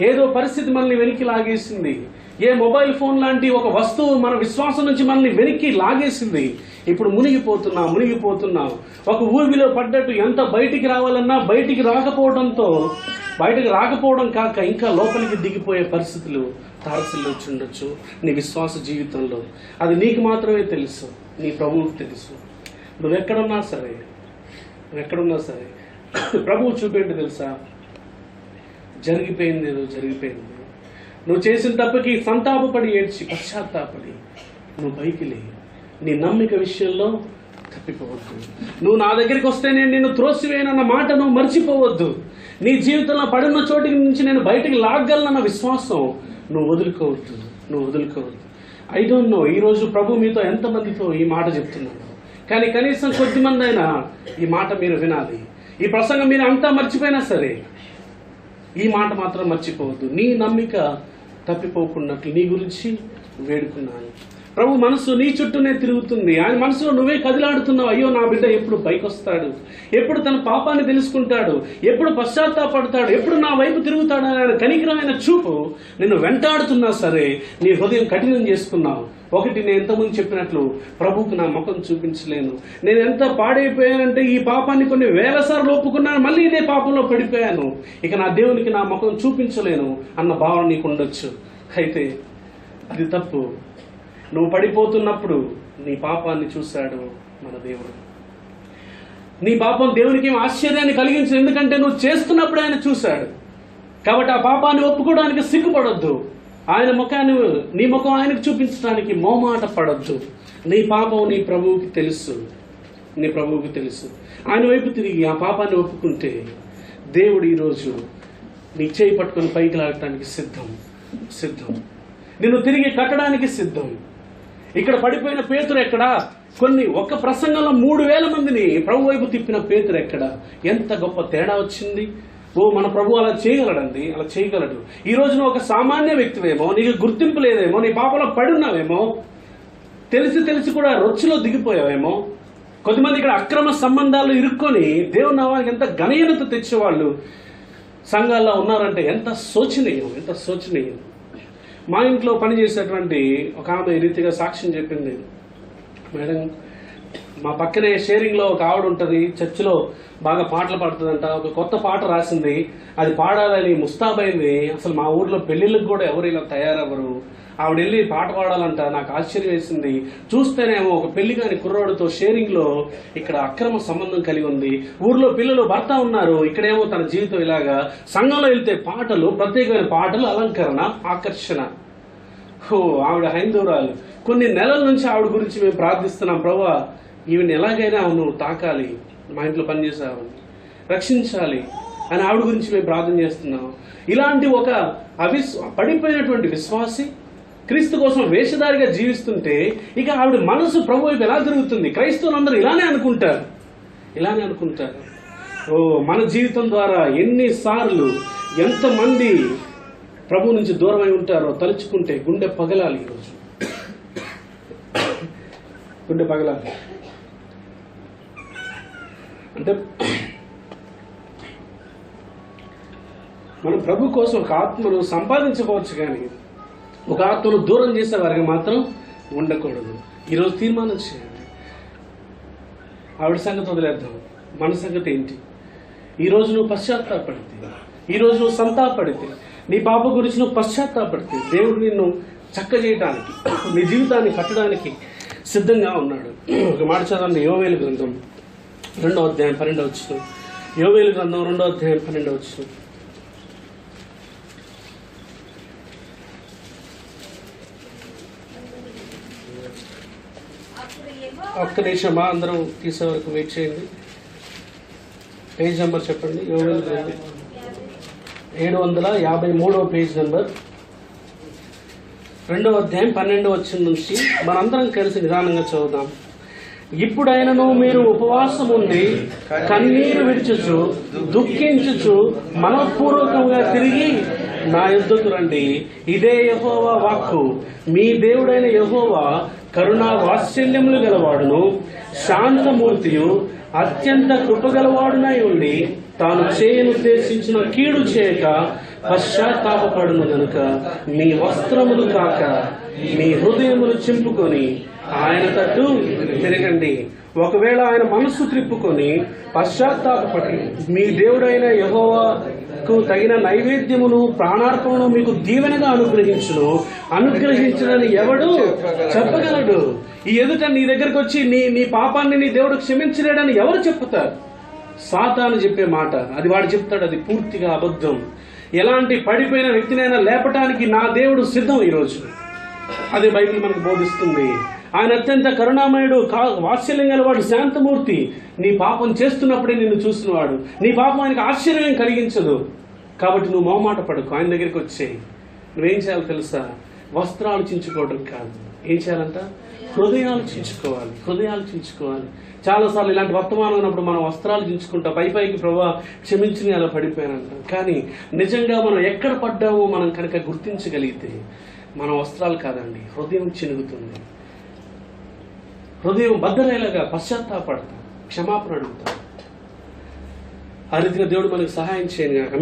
ఏదో పరిస్థితి మనల్ని వెనక్కి లాగేసింది, ఏ మొబైల్ ఫోన్ లాంటి ఒక వస్తువు మన విశ్వాసం నుంచి మనల్ని వెనక్కి లాగేసింది. ఇప్పుడు మునిగిపోతున్నాం. ఒక ఊబిలో పడ్డట్టు ఎంత బయటికి రావాలన్నా బయటికి రాకపోవడం కాక ఇంకా లోపలికి దిగిపోయే పరిస్థితులు తారసిల్లు వచ్చి ఉండొచ్చు నీ విశ్వాస జీవితంలో. అది నీకు మాత్రమే తెలుసు, నీ ప్రభువుకు తెలుసు. నువ్వెక్కడున్నా సరే ప్రభువు చూపేంటి తెలుసా? జరిగిపోయింది, ఏదో జరిగిపోయింది. నువ్వు చేసిన తప్పుకి సంతాపపడి ఏడ్చి పశ్చాత్తాపడి నువ్వు పైకి లే. నీ నమ్మిక విషయంలో తప్పిపోవద్దు. నువ్వు నా దగ్గరికి వస్తే నేను నిన్ను త్రోసివేయనన్న మాట నువ్వు మర్చిపోవద్దు. నీ జీవితంలో పడిన చోటి నుంచి నేను బయటికి లాగలనన్న విశ్వాసం నువ్వు వదులుకోవద్దు. ఐ డోంట్ నో ఈరోజు ప్రభు మీతో ఎంతమందితో ఈ మాట చెప్తున్నాడు, కానీ కనీసం కొద్దిమంది అయినా ఈ మాట మీరు వినాలి. ఈ ప్రసంగం మీరు అంతా మర్చిపోయినా సరే ఈ మాట మాత్రం మర్చిపోవద్దు. నీ నమ్మిక తప్పిపోకున్నట్లు నీ గురించి వేడుకున్నాను. ప్రభు మనసు నీ చుట్టూనే తిరుగుతుంది. ఆయన మనసులో నువ్వే కదిలాడుతున్నావు. అయ్యో, నా బిడ్డ ఎప్పుడు పైకొస్తాడు, ఎప్పుడు తన పాపాన్ని తెలుసుకుంటాడు, ఎప్పుడు పశ్చాత్తాపడతాడు, ఎప్పుడు నా వైపు తిరుగుతాడు అనే కనికరమైన చూపు నిన్ను వెంటాడుతున్నా సరే నీ హృదయం కఠినం చేసుకున్నావు. ఒకటి, నేను ఎంతమంది చెప్పినట్లు ప్రభువుకు నా ముఖం చూపించలేను. నేను ఎంత పాడైపోయానంటే ఈ పాపాన్ని కొన్ని వేల సార్లు ఒప్పుకున్నాను, మళ్ళీ ఇదే పాపంలో పడిపోయాను, ఇక నా దేవునికి నా ముఖం చూపించలేను అన్న భావన నీకు ఉండొచ్చు. అయితే అది తప్పు. నువ్వు పడిపోతున్నప్పుడు నీ పాపాన్ని చూశాడు మన దేవుడు. నీ పాపం దేవునికి ఏం ఆశ్చర్యాన్ని కలిగించదు, ఎందుకంటే నువ్వు చేస్తున్నప్పుడు ఆయన చూశాడు. కాబట్టి ఆ పాపాన్ని ఒప్పుకోవడానికి సిగ్గుపడొద్దు. ఆయన ముఖాన్ని, నీ ముఖం ఆయనకు చూపించడానికి మోమాట పడొద్దు. నీ పాపం నీ ప్రభువుకి తెలుసు. ఆయన వైపు తిరిగి ఆ పాపాన్ని ఒప్పుకుంటే దేవుడు ఈరోజు నీ చేయి పట్టుకొని పైకి లాగటానికి సిద్ధం. నిన్ను తిరిగి కట్టడానికి సిద్ధం. ఇక్కడ పడిపోయిన పేతురు ఎక్కడా? ఒక ప్రసంగంలో 3,000 మందిని ప్రభు వైపు తిప్పిన పేతురు ఎక్కడ? ఎంత గొప్ప తేడా వచ్చింది! మన ప్రభు అలా చేయగలడండి, అలా చేయగలడు. ఈ రోజు నువ్వు ఒక సామాన్య వ్యక్తివేమో, నీకు గుర్తింపు లేదేమో, నీ పాపంలో పడున్నావేమో, తెలిసి కూడా రొచ్చులో దిగిపోయావేమో. కొద్దిమంది ఇక్కడ అక్రమ సంబంధాలు ఇరుక్కొని దేవుని నామానికి ఎంత ఘనహీనత తెచ్చేవాళ్ళు సంఘాల్లో ఉన్నారంటే ఎంత శోచనీయం. మా ఇంట్లో పనిచేసేటువంటి ఒక ఆమె ఈ రీతిగా సాక్ష్యం చెప్పింది. మేడం, మా పక్కనే షేరింగ్లో ఒక ఆవిడ ఉంటుంది, చర్చిలో బాగా పాటలు పాడుతుందంట. ఒక కొత్త పాట రాసింది, అది పాడాలని ముస్తాబైంది. అసలు మా ఊర్లో పెళ్లిళ్ళకి కూడా ఎవరు ఇలా తయారవ్వరు. ఆవిడ వెళ్ళి పాట పాడాలంట. నాకు ఆశ్చర్యం వేసింది. చూస్తేనేమో ఒక పెళ్లి కాని కుర్రాడుతో షేరింగ్లో ఇక్కడ అక్రమ సంబంధం కలిగి ఉంది. ఊర్లో పిల్లలు భర్త ఉన్నారు, ఇక్కడేమో తన జీవితం ఇలాగా. సంఘంలో వెళ్తే పాటలు, ప్రత్యేకమైన పాటలు, అలంకరణ, ఆకర్షణ. ఆవిడ హైందవురాలు. కొన్ని నెలల నుంచి ఆవిడ గురించి మేము ప్రార్థిస్తున్నాం, ప్రభువా ఈవిని ఎలాగైనా నువ్వు తాకాలి, మా ఇంట్లో పనిచేసావు, రక్షించాలి అని ఆవిడ గురించి మేము ప్రార్థన చేస్తున్నాం. ఇలాంటి ఒక పడిపోయినటువంటి విశ్వాసి క్రీస్తు కోసం వేషధారిగా జీవిస్తుంటే ఇక ఆవిడ మనసు ప్రభు వైపు ఎలా తిరుగుతుంది? క్రైస్తవులందరూ ఇలానే అనుకుంటారు. మన జీవితం ద్వారా ఎన్నిసార్లు ఎంతమంది ప్రభు నుంచి దూరమై ఉంటారో తలుచుకుంటే గుండె పగలాలి. ఈరోజు గుండె పగలాలి. అంటే మనం ప్రభు కోసం ఒక ఆత్మను సంపాదించుకోవచ్చు, కానీ ఒక ఆత్మను దూరం చేసే వారికి మాత్రం ఉండకూడదు. ఈరోజు తీర్మానం చేయండి. ఆవిడ సంగతి వదిలేద్దాం, మన సంగతి ఏంటి? ఈరోజు నువ్వు పశ్చాత్తాపడితే, ఈరోజు నువ్వు సంతాపడితే, నీ పాప గురించి నువ్వు పశ్చాత్తాపడితే దేవుడు నిన్ను చక్క చేయడానికి, నీ జీవితాన్ని కట్టడానికి సిద్ధంగా ఉన్నాడు. ఒక మాట చదవండి, యోవేలు గ్రంథం 2వ అధ్యాయం 12వ వచనం. యోవేలు గ్రంథం 2వ అధ్యాయం 12వ వచనం. ఒక్క నిమిషమా, అందరూ తీసే వరకు వెయిట్ చేయండి. పేజ్ నెంబర్ చెప్పండి. యోవేలు గ్రంథం 753వ పేజ్ నెంబర్, 2వ అధ్యాయం 12వ వచనం నుంచి మనందరం కలిసి నిదానంగా చదువుదాం. ఇప్పుడైనను మీరు ఉపవాసం ఉండి కన్నీరు విడిచుచు దుఃఖించుచు మనఃపూర్వకంగా తిరిగి నా యొద్దకు రండి. ఇదే యెహోవా వాక్కు. మీ దేవుడైన యెహోవా కరుణా వాత్సల్యములు గలవాడును, శాంతమూర్తియు, అత్యంత కృపగలవాడునై ఉండి తాను చేయనుద్దేశించిన కీడు చేయక పశ్చాత్తాపడును గనుక మీ వస్త్రములు కాక మీ హృదయములు చింపుకొని ఆయన తట్టు తిరగండి. ఒకవేళ ఆయన మనస్సు త్రిప్పుకొని పశ్చాత్తాపడి మీ దేవుడైన యెహోవాకు తగిన నైవేద్యమును ప్రాణార్పణను మీకు దీవెనగా అనుగ్రహించడని ఎవడు చెప్పగలడు? ఈ ఎదుట నీ దగ్గరకు వచ్చి నీ పాపాన్ని నీ దేవుడు క్షమించలేడని ఎవరు చెప్తారు? సాతాను చెప్పే మాట అది. వాడు చెప్తాడు, అది పూర్తిగా అబద్ధం. ఎలాంటి పడిపోయిన వ్యక్తినైనా లేపటానికి నా దేవుడు సిద్ధం. ఈరోజు అదే బైబిల్ మనకు బోధిస్తుంది. ఆయన అత్యంత కరుణామయుడు, వాత్సల్యం గలవాడు, శాంతమూర్తి. నీ పాపం చేస్తున్నప్పుడే నిన్ను చూసినవాడు. నీ పాపం ఆయనకు ఆశ్చర్యం కలిగించదు. కాబట్టి నువ్వు మొహమాట పడకు, ఆయన దగ్గరికి వచ్చేయి. నువ్వేం చేయాలో తెలుసా? వస్త్రాలు చించుకోవడం కాదు, ఏం చేయాలంట? హృదయాలు చించుకోవాలి. చాలాసార్లు ఇలాంటి వర్తమానం ఉన్నప్పుడు మనం వస్త్రాలు చించుకుంటాం, పైకి ప్రభువా క్షమించి అలా పడిపోయానంటాం. కానీ నిజంగా మనం ఎక్కడ పడ్డామో మనం కనుక గుర్తించగలిగితే మన వస్త్రాలు కాదండి, హృదయం చినుగుతుంది. హృదయం బద్దలయ్యేలాగా పశ్చాత్తాపడతాం, క్షమాపణ అడుగుతాం. ఆ రీతిగా దేవుడు మనకు సహాయం చేయను.